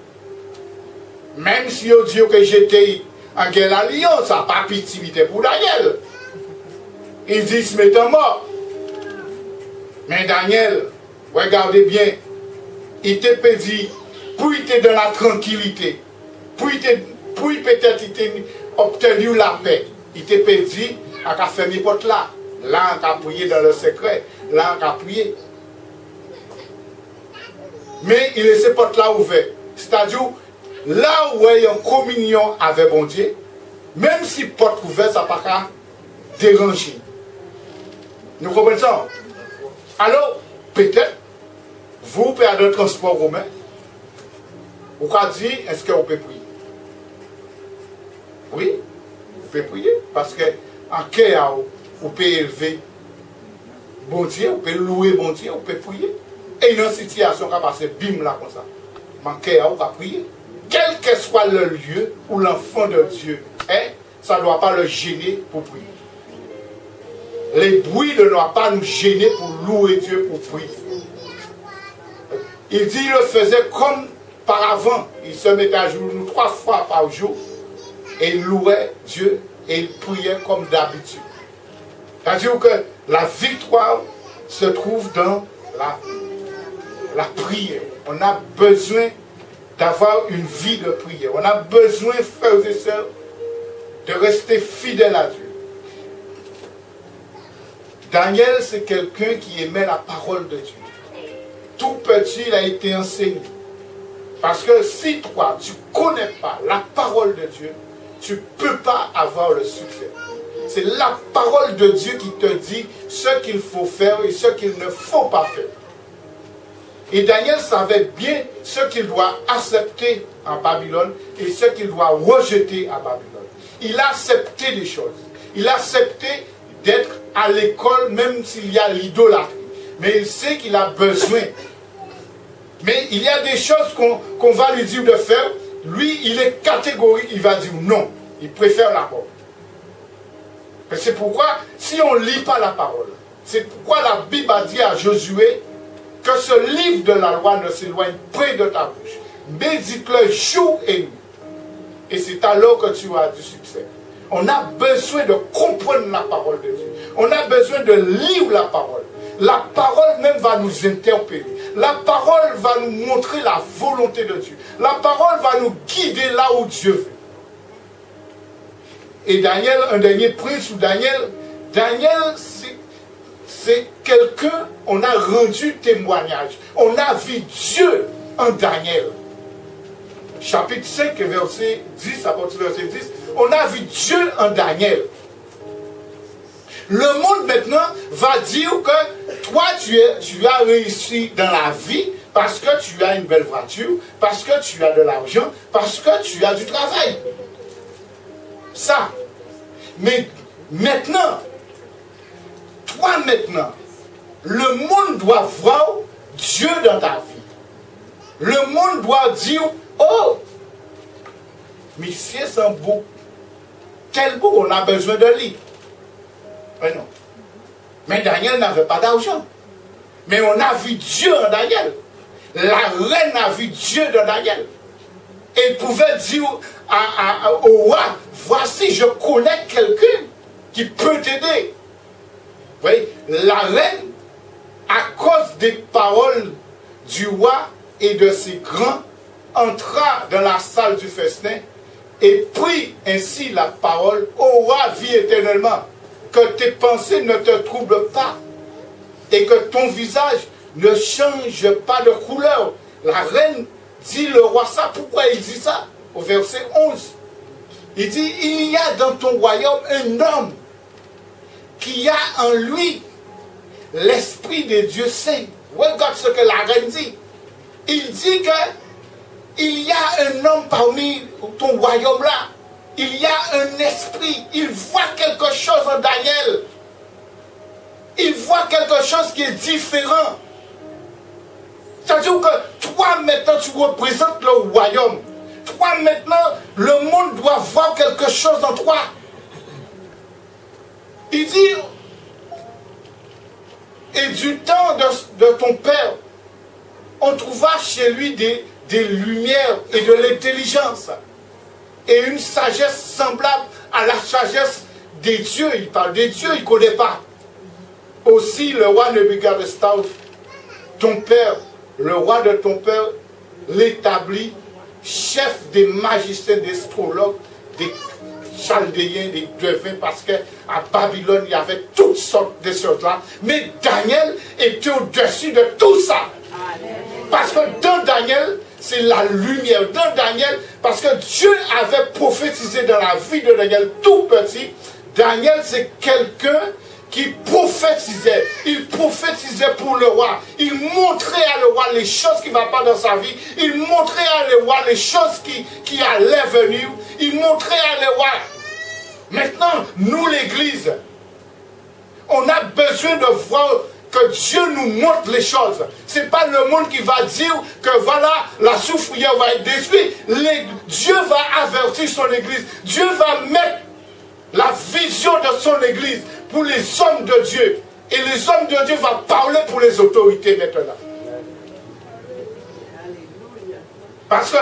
[SPEAKER 1] Même si on dit que j'étais en guerre alliance, ça n'a pas pitié pour Daniel. Il dit, se mettant mort. Mais Daniel, regardez bien, il te dit, pour il était dans la tranquillité, pour peut-être il obtenu la paix, il te dit, à qu'à fermer porte là, là on a prié dans le secret, là on a prié. Mais il laisse cette porte là ouverte. C'est-à-dire, là où il y a une communion avec bon Dieu, même si porte ouverte, ça ne va pas déranger. Nous comprenons ça? Alors, peut-être, vous perdez le transport romain, vous pouvez dire, est-ce que vous pouvez prier? Oui, vous pouvez prier, parce que en cœur, vous pouvez élever bon Dieu, vous pouvez louer bon Dieu, vous pouvez prier. Et une situation qui va passer, bim là comme ça. En cœur, vous pouvez prier. Quel que soit le lieu où l'enfant de Dieu est, ça ne doit pas le gêner pour prier. Les bruits ne doivent pas nous gêner pour louer Dieu, pour prier. Il dit, il le faisait comme par avant. Il se mettait à genoux 3 fois par jour et il louait Dieu et il priait comme d'habitude. C'est-à-dire que la victoire se trouve dans la prière. On a besoin d'avoir une vie de prière. On a besoin, frères et sœurs, de rester fidèles à Dieu. Daniel, c'est quelqu'un qui aimait la parole de Dieu. Tout petit, il a été enseigné. Parce que si toi, tu ne connais pas la parole de Dieu, tu ne peux pas avoir le succès. C'est la parole de Dieu qui te dit ce qu'il faut faire et ce qu'il ne faut pas faire. Et Daniel savait bien ce qu'il doit accepter en Babylone et ce qu'il doit rejeter à Babylone. Il a accepté des choses. Il a accepté d'être à l'école même s'il y a l'idolâtrie. Mais il sait qu'il a besoin. Mais il y a des choses qu'on va lui dire de faire. Lui, il est catégorique, il va dire non. Il préfère la parole. C'est pourquoi, si on ne lit pas la parole, c'est pourquoi la Bible a dit à Josué que ce livre de la loi ne s'éloigne près de ta bouche. Médite-le jour et nuit. Et c'est alors que tu as du succès. On a besoin de comprendre la parole de Dieu. On a besoin de lire la parole. La parole même va nous interpeller. La parole va nous montrer la volonté de Dieu. La parole va nous guider là où Dieu veut. Et Daniel, un dernier prince ou Daniel, c'est quelqu'un, on a rendu témoignage. On a vu Dieu en Daniel. Chapitre 5, verset 10, à partir du verset 10, on a vu Dieu en Daniel. Le monde maintenant va dire que toi tu as réussi dans la vie parce que tu as une belle voiture, parce que tu as de l'argent, parce que tu as du travail. Ça. Mais maintenant, toi maintenant, le monde doit voir Dieu dans ta vie. Le monde doit dire, oh, mais c'est un beau. Quel beau, on a besoin de lui. Mais non. Mais Daniel n'avait pas d'argent. Mais on a vu Dieu en Daniel. La reine a vu Dieu dans Daniel. Et il pouvait dire au roi, voici, je connais quelqu'un qui peut t'aider. Vous voyez, la reine, à cause des paroles du roi et de ses grands, entra dans la salle du festin et prit ainsi la parole. Ô roi, vis éternellement, que tes pensées ne te troublent pas et que ton visage ne change pas de couleur. La reine dit le roi ça. Pourquoi il dit ça? Au verset 11. Il dit, il y a dans ton royaume un homme qui a en lui l'esprit de Dieu saint. Regarde ce que la reine dit. Il dit que il y a un homme parmi ton royaume là. Il y a un esprit. Il voit quelque chose en Daniel. Il voit quelque chose qui est différent. C'est-à-dire que toi maintenant tu représentes le royaume. Toi maintenant le monde doit voir quelque chose en toi. Il dit, et du temps de ton père, on trouva chez lui des lumières et de l'intelligence et une sagesse semblable à la sagesse des dieux. Il parle des dieux, il ne connaît pas. Aussi le roi Nebuchadnezzar, ton père, le roi de ton père, l'établit chef des magiciens, des astrologues, des chaldéens, des devins, parce qu'à Babylone, il y avait toutes sortes de choses-là. Mais Daniel était au-dessus de tout ça. Parce que dans Daniel, c'est la lumière. Dans Daniel, parce que Dieu avait prophétisé dans la vie de Daniel tout petit. Daniel, c'est quelqu'un qui prophétisait. Il prophétisait pour le roi. Il montrait à le roi les choses qui ne vont pas dans sa vie. Il montrait à le roi les choses qui allaient venir. Il montrait à le roi. Maintenant, nous l'église, on a besoin de voir que Dieu nous montre les choses. Ce n'est pas le monde qui va dire que voilà, la soufrière va être détruite. Dieu va avertir son église. Dieu va mettre la vision de son église pour les hommes de Dieu. Et les hommes de Dieu vont parler pour les autorités maintenant. Parce que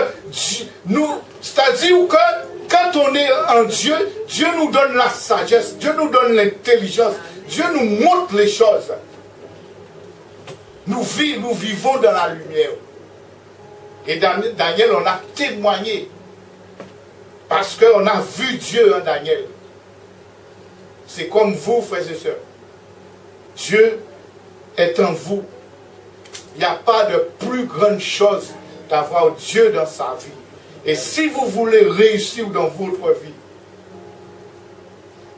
[SPEAKER 1] nous, c'est-à-dire que quand on est en Dieu, Dieu nous donne la sagesse, Dieu nous donne l'intelligence, Dieu nous montre les choses. Nous vivons dans la lumière. Et Daniel, on a témoigné. Parce qu'on a vu Dieu en Daniel. C'est comme vous, frères et sœurs. Dieu est en vous. Il n'y a pas de plus grande chose d'avoir Dieu dans sa vie. Et si vous voulez réussir dans votre vie,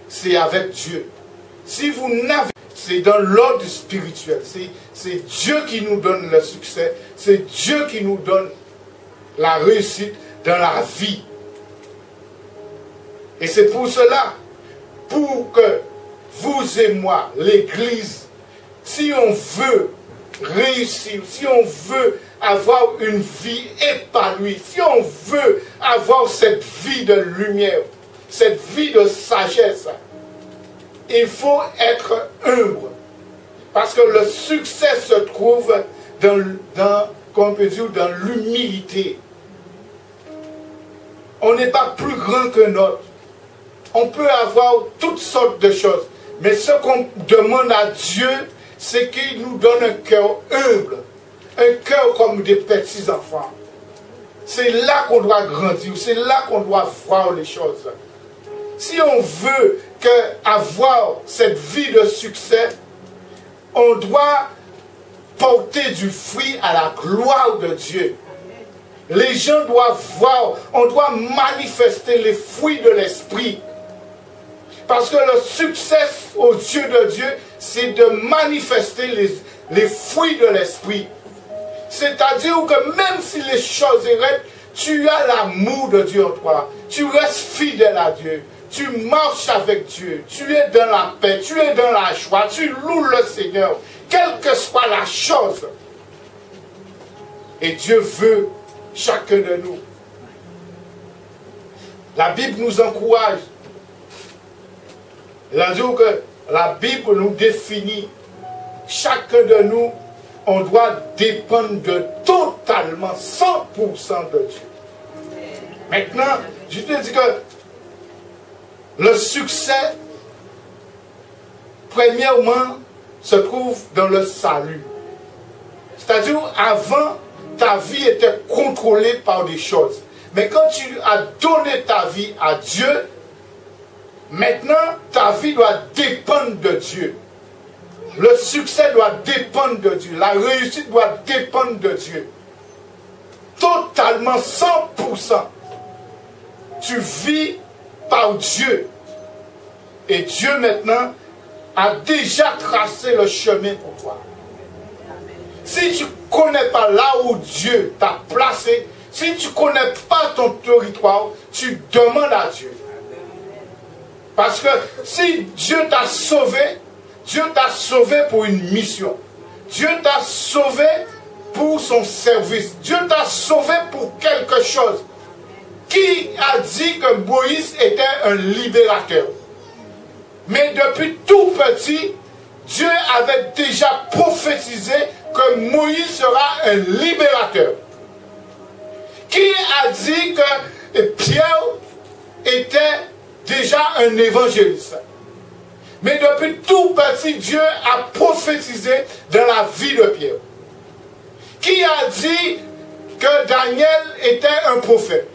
[SPEAKER 1] c'est avec Dieu. Si vous n'avez, c'est dans l'ordre spirituel. C'est Dieu qui nous donne le succès. C'est Dieu qui nous donne la réussite dans la vie. Et c'est pour cela, pour que vous et moi, l'Église, si on veut réussir, si on veut avoir une vie épanouie, si on veut avoir cette vie de lumière, cette vie de sagesse, il faut être humble. Parce que le succès se trouve comme on peut dire, dans l'humilité. On n'est pas plus grand que notre. On peut avoir toutes sortes de choses. Mais ce qu'on demande à Dieu, c'est qu'il nous donne un cœur humble. Un cœur comme des petits enfants. C'est là qu'on doit grandir. C'est là qu'on doit voir les choses. Si on veut avoir cette vie de succès, on doit porter du fruit à la gloire de Dieu. Les gens doivent voir, on doit manifester les fruits de l'esprit. Parce que le succès aux yeux de Dieu, c'est de manifester les fruits de l'esprit. C'est-à-dire que même si les choses arrêtent, tu as l'amour de Dieu en toi. Tu restes fidèle à Dieu. Tu marches avec Dieu. Tu es dans la paix. Tu es dans la joie. Tu loues le Seigneur. Quelle que soit la chose. Et Dieu veut chacun de nous. La Bible nous encourage. Il a dit que la Bible nous définit. Chacun de nous, on doit dépendre totalement, 100% de Dieu. Maintenant, je te dis que le succès, premièrement, se trouve dans le salut. C'est-à-dire, avant, ta vie était contrôlée par des choses. Mais quand tu as donné ta vie à Dieu, maintenant, ta vie doit dépendre de Dieu. Le succès doit dépendre de Dieu. La réussite doit dépendre de Dieu. Totalement, 100%. Tu vis par Dieu. Et Dieu, maintenant, a déjà tracé le chemin pour toi. Si tu ne connais pas là où Dieu t'a placé, si tu ne connais pas ton territoire, tu demandes à Dieu. Parce que si Dieu t'a sauvé pour une mission. Dieu t'a sauvé pour son service. Dieu t'a sauvé pour quelque chose. Qui a dit que Moïse était un libérateur? Mais depuis tout petit, Dieu avait déjà prophétisé que Moïse sera un libérateur. Qui a dit que Pierre était déjà un évangéliste? Mais depuis tout petit, Dieu a prophétisé dans la vie de Pierre. Qui a dit que Daniel était un prophète?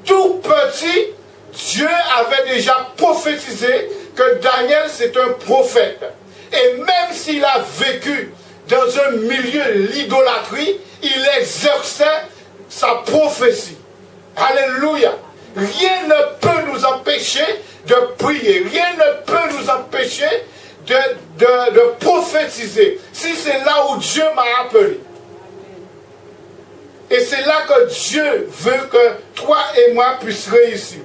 [SPEAKER 1] Tout petit, Dieu avait déjà prophétisé que Daniel c'est un prophète. Et même s'il a vécu dans un milieu l'idolâtrie, il exerçait sa prophétie. Alléluia. Rien ne peut nous empêcher de prier. Rien ne peut nous empêcher de prophétiser. Si c'est là où Dieu m'a appelé. Et c'est là que Dieu veut que toi et moi puissions réussir.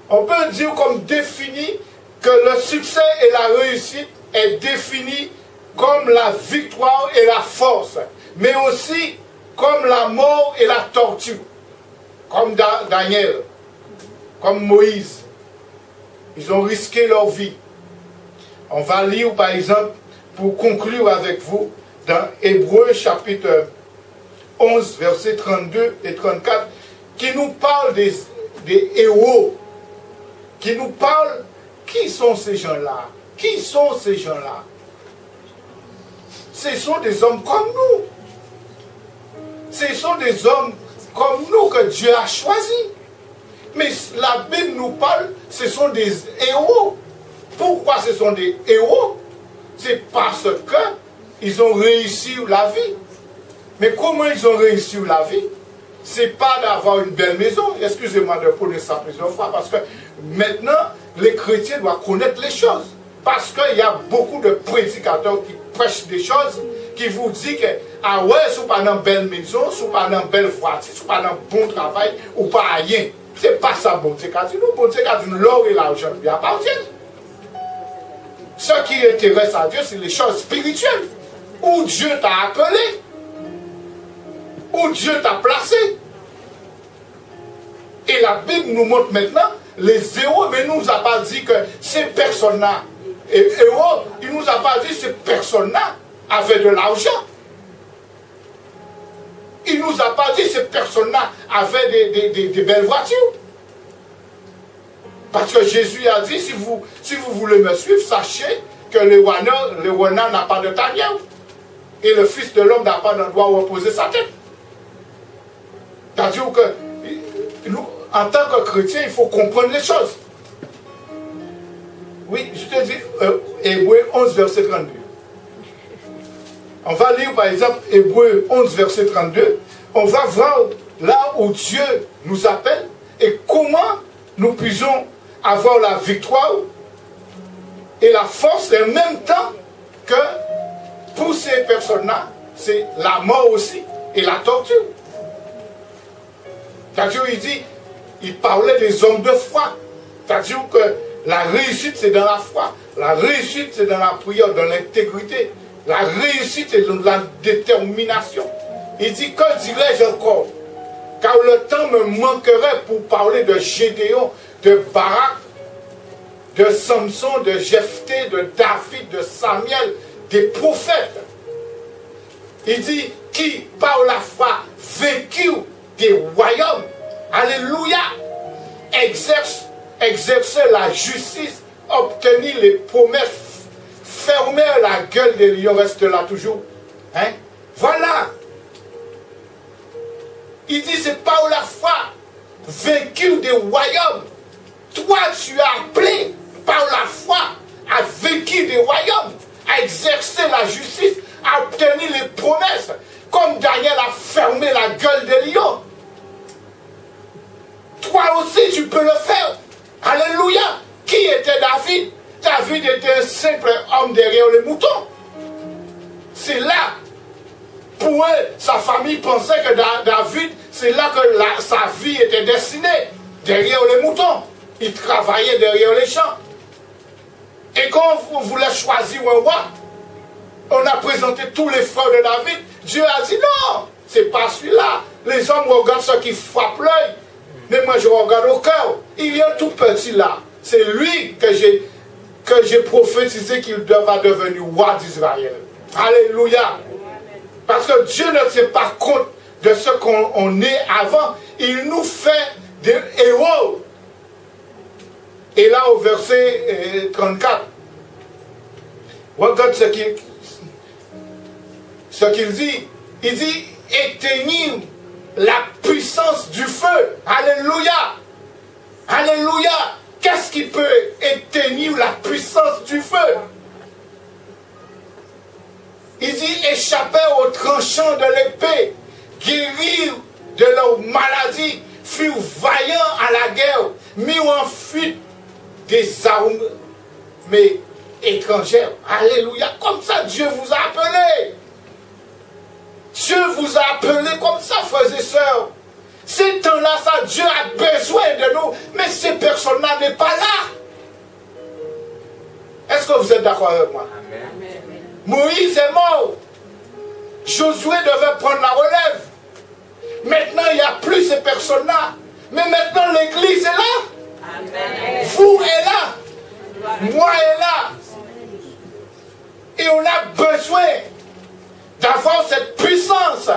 [SPEAKER 1] On peut dire comme défini que le succès et la réussite est défini comme la victoire et la force. Mais aussi comme la mort et la torture. Comme Daniel, comme Moïse. Ils ont risqué leur vie. On va lire par exemple, pour conclure avec vous, dans Hébreux chapitre 11, versets 32 et 34, qui nous parle des héros, qui nous parle, qui sont ces gens-là? Qui sont ces gens-là? Ce sont des hommes comme nous. Ce sont des hommes comme nous que Dieu a choisis. Mais la Bible nous parle, ce sont des héros. Pourquoi ce sont des héros? C'est parce qu'ils ont réussi la vie. Mais comment ils ont réussi la vie? C'est pas d'avoir une belle maison. Excusez-moi de prononcer ça plusieurs fois, parce que maintenant, les chrétiens doivent connaître les choses. Parce qu'il y a beaucoup de prédicateurs qui prêchent des choses, qui vous disent que, ah ouais, si vous pas dans une belle maison, si vous pas dans une belle voiture, si vous pas dans un bon travail, ou pas rien. C'est pas ça, bon Dieu qu'a dit. Nous, bon Dieu qu'a dit, l'or et l'argent lui appartiennent. Ce qui intéresse à Dieu, c'est les choses spirituelles. Où Dieu t'a appelé, où Dieu t'a placé. Et la Bible nous montre maintenant les héros, mais il ne nous a pas dit que ces personnes-là, héros, il ne nous a pas dit que ces personnes-là avaient de l'argent. Il ne nous a pas dit que ces personnes-là avaient des belles voitures. Parce que Jésus a dit, si vous voulez me suivre, sachez que le renard n'a pas de tanière. Et le Fils de l'homme n'a pas d'endroit où reposer sa tête. C'est-à-dire que, nous, en tant que chrétien, il faut comprendre les choses. Oui, je te dis, Hébreux 11, verset 32. On va lire par exemple Hébreux 11, verset 32. On va voir là où Dieu nous appelle et comment nous puissions avoir la victoire et la force, et en même temps que pour ces personnes-là, c'est la mort aussi et la torture. C'est-à-dire, il parlait des hommes de foi. C'est-à-dire que la réussite, c'est dans la foi. La réussite, c'est dans la prière, dans l'intégrité. La réussite, c'est dans la détermination. Il dit, que dirais-je encore? Car le temps me manquerait pour parler de Gédéon, de Barak, de Samson, de Jephthé, de David, de Samuel, des prophètes. Il dit, qui par la foi vécurent des royaumes, alléluia, exercer la justice, obtenir les promesses, fermer la gueule des lions, reste là toujours. Hein? Voilà. Il dit, c'est par la foi, vaincu des royaumes. Toi, tu as appelé par la foi à vainquer des royaumes, à exercer la justice, à obtenir les promesses, comme Daniel a fermé la gueule des lions. Toi aussi, tu peux le faire. Alléluia. Qui était David? David était un simple homme derrière les moutons. C'est là. Pour eux, sa famille pensait que David, c'est là que sa vie était destinée. Derrière les moutons. Il travaillait derrière les champs. Et quand on voulait choisir un roi, on a présenté tous les frères de David. Dieu a dit non, c'est pas celui-là. Les hommes regardent ce qui frappe l'œil. Mais moi je regarde au cœur. Il y a un tout petit là. C'est lui que j'ai prophétisé qu'il va devenir roi d'Israël. Alléluia. Parce que Dieu ne tient pas compte de ce qu'on est avant. Il nous fait des héros. Et là au verset 34, regarde ce qu'il dit. Il dit, éteignir la puissance du feu. Alléluia. Alléluia. Qu'est-ce qui peut éteindre la puissance du feu? Il dit, échapper aux tranchants de l'épée, guérir de leur maladie, furent vaillants à la guerre, mis en fuite des armes mais étrangères. Alléluia. Comme ça, Dieu vous a appelé. Dieu vous a appelé comme ça, frères et sœurs. Ces temps-là, ça, Dieu a besoin de nous, mais ces personnes-là n'est pas là. Est-ce que vous êtes d'accord avec moi? Amen. Moïse est mort. Josué devait prendre la relève. Maintenant, il n'y a plus ces personnes-là. Mais maintenant, l'Église est là. Amen. Vous êtes là. moi et là. Et on a besoin d'avoir cette puissance.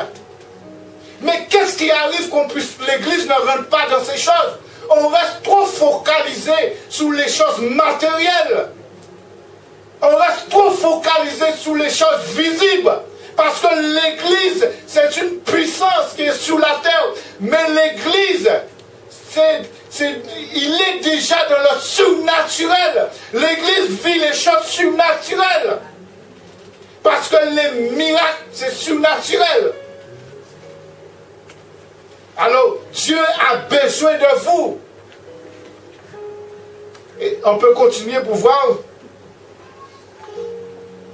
[SPEAKER 1] Mais qu'est-ce qui arrive qu'on puisse, l'Église ne rentre pas dans ces choses? On reste trop focalisé sur les choses matérielles. On reste trop focalisé sur les choses visibles. Parce que l'Église, c'est une puissance qui est sur la terre. Mais l'Église, il est déjà dans le surnaturel. L'Église vit les choses surnaturelles. Parce que les miracles, c'est surnaturel. Alors, Dieu a besoin de vous. Et on peut continuer pour voir.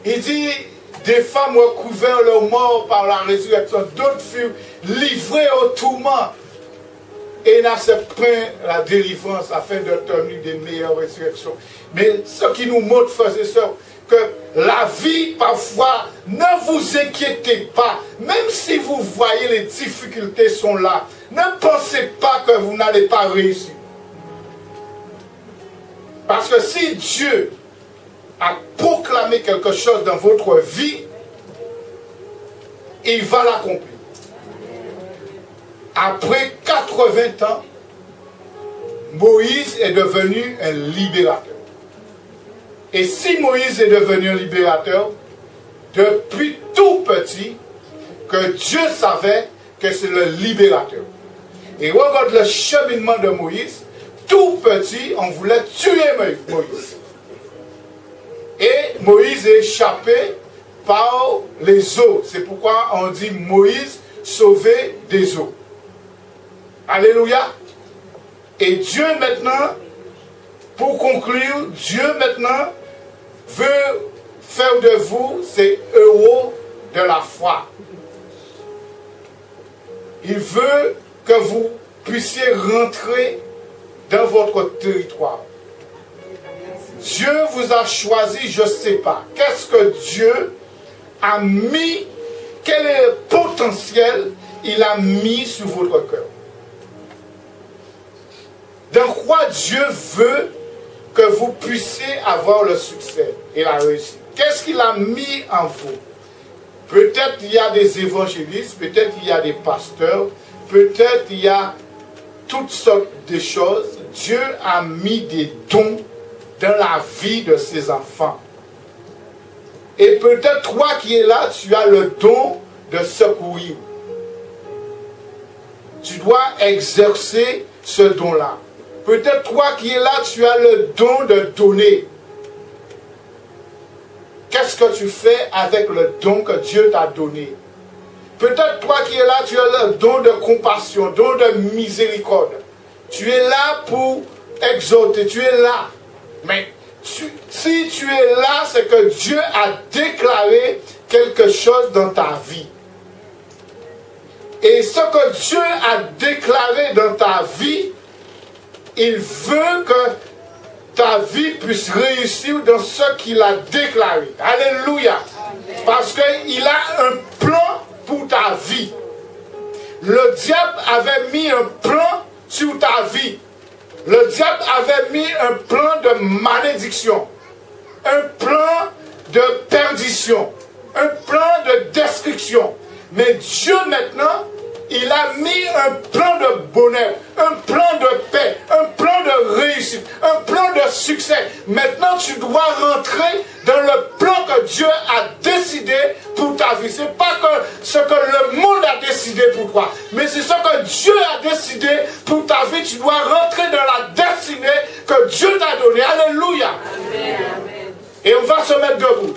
[SPEAKER 1] Il dit, des femmes recouvrèrent leur mort par la résurrection. D'autres furent livrés au tourment. Et n'acceptent la délivrance afin d'obtenir des meilleures résurrections. Mais ce qui nous montre, frères et sœurs, que la vie, parfois, ne vous inquiétez pas. Même si vous voyez les difficultés sont là, ne pensez pas que vous n'allez pas réussir. Parce que si Dieu a proclamé quelque chose dans votre vie, il va l'accomplir. Après 80 ans, Moïse est devenu un libérateur. Et si Moïse est devenu un libérateur, depuis tout petit, que Dieu savait que c'est le libérateur. Et regarde le cheminement de Moïse, tout petit, on voulait tuer Moïse. Et Moïse est échappé par les eaux. C'est pourquoi on dit Moïse sauvé des eaux. Alléluia. Et Dieu maintenant, pour conclure, Dieu maintenant veut faire de vous ces héros de la foi. Il veut que vous puissiez rentrer dans votre territoire. Dieu vous a choisi, je ne sais pas. Qu'est-ce que Dieu a mis, quel est le potentiel il a mis sur votre cœur? Dans quoi Dieu veut que vous puissiez avoir le succès et la réussite? Qu'est-ce qu'il a mis en vous? Peut-être il y a des évangélistes, peut-être il y a des pasteurs, peut-être il y a toutes sortes de choses. Dieu a mis des dons dans la vie de ses enfants. Et peut-être toi qui es là, tu as le don de secourir. Tu dois exercer ce don-là. Peut-être toi qui es là, tu as le don de donner. Qu'est-ce que tu fais avec le don que Dieu t'a donné? Peut-être toi qui es là, tu as le don de compassion, don de miséricorde. Tu es là pour exhorter, tu es là. Mais si tu es là, c'est que Dieu a déclaré quelque chose dans ta vie. Et ce que Dieu a déclaré dans ta vie, il veut que ta vie puisse réussir dans ce qu'il a déclaré. Alléluia. Parce qu'il a un plan pour ta vie. Le diable avait mis un plan sur ta vie. Le diable avait mis un plan de malédiction, un plan de perdition, un plan de destruction. Mais Dieu maintenant, il a mis un plan de bonheur, un plan de paix, un plan de réussite, un plan de succès. Maintenant, tu dois rentrer dans le plan que Dieu a décidé pour ta vie. Ce n'est pas que ce que le monde a décidé pour toi, mais c'est ce que Dieu a décidé pour ta vie. Tu dois rentrer dans la destinée que Dieu t'a donnée. Alléluia. Amen. Et on va se mettre debout.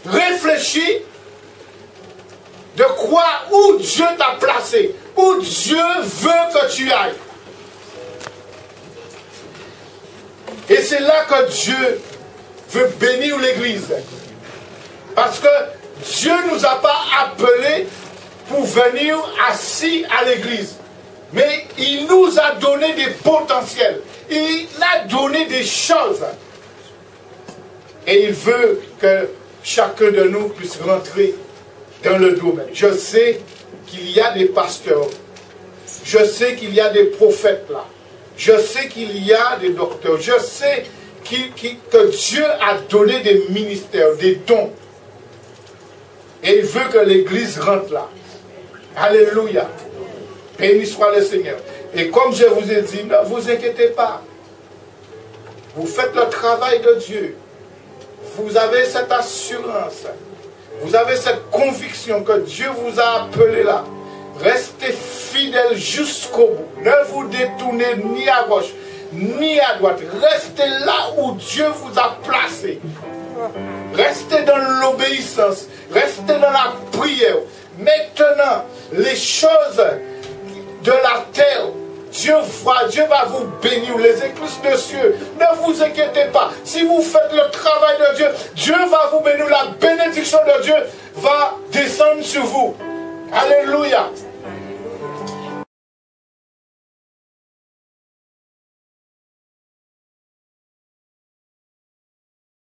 [SPEAKER 1] Réfléchis de quoi, où Dieu t'a placé, où Dieu veut que tu ailles. Et c'est là que Dieu veut bénir l'Église. Parce que Dieu ne nous a pas appelés pour venir assis à l'Église. Mais il nous a donné des potentiels. Il a donné des choses. Et il veut que chacun de nous puisse rentrer dans le domaine. Je sais qu'il y a des pasteurs. Je sais qu'il y a des prophètes là. Je sais qu'il y a des docteurs. Je sais que Dieu a donné des ministères, des dons. Et il veut que l'Église rentre là. Alléluia. Béni soit le Seigneur. Et comme je vous ai dit, ne vous inquiétez pas. Vous faites le travail de Dieu. Vous avez cette assurance. Vous avez cette conviction que Dieu vous a appelé là. Restez fidèles jusqu'au bout. Ne vous détournez ni à gauche, ni à droite. Restez là où Dieu vous a placé. Restez dans l'obéissance. Restez dans la prière. Maintenant, les choses de la terre, Dieu va vous bénir. Les écluses de cieux, ne vous inquiétez pas. Si vous faites le travail de Dieu, Dieu va vous bénir. La bénédiction de Dieu va descendre sur vous. Alléluia.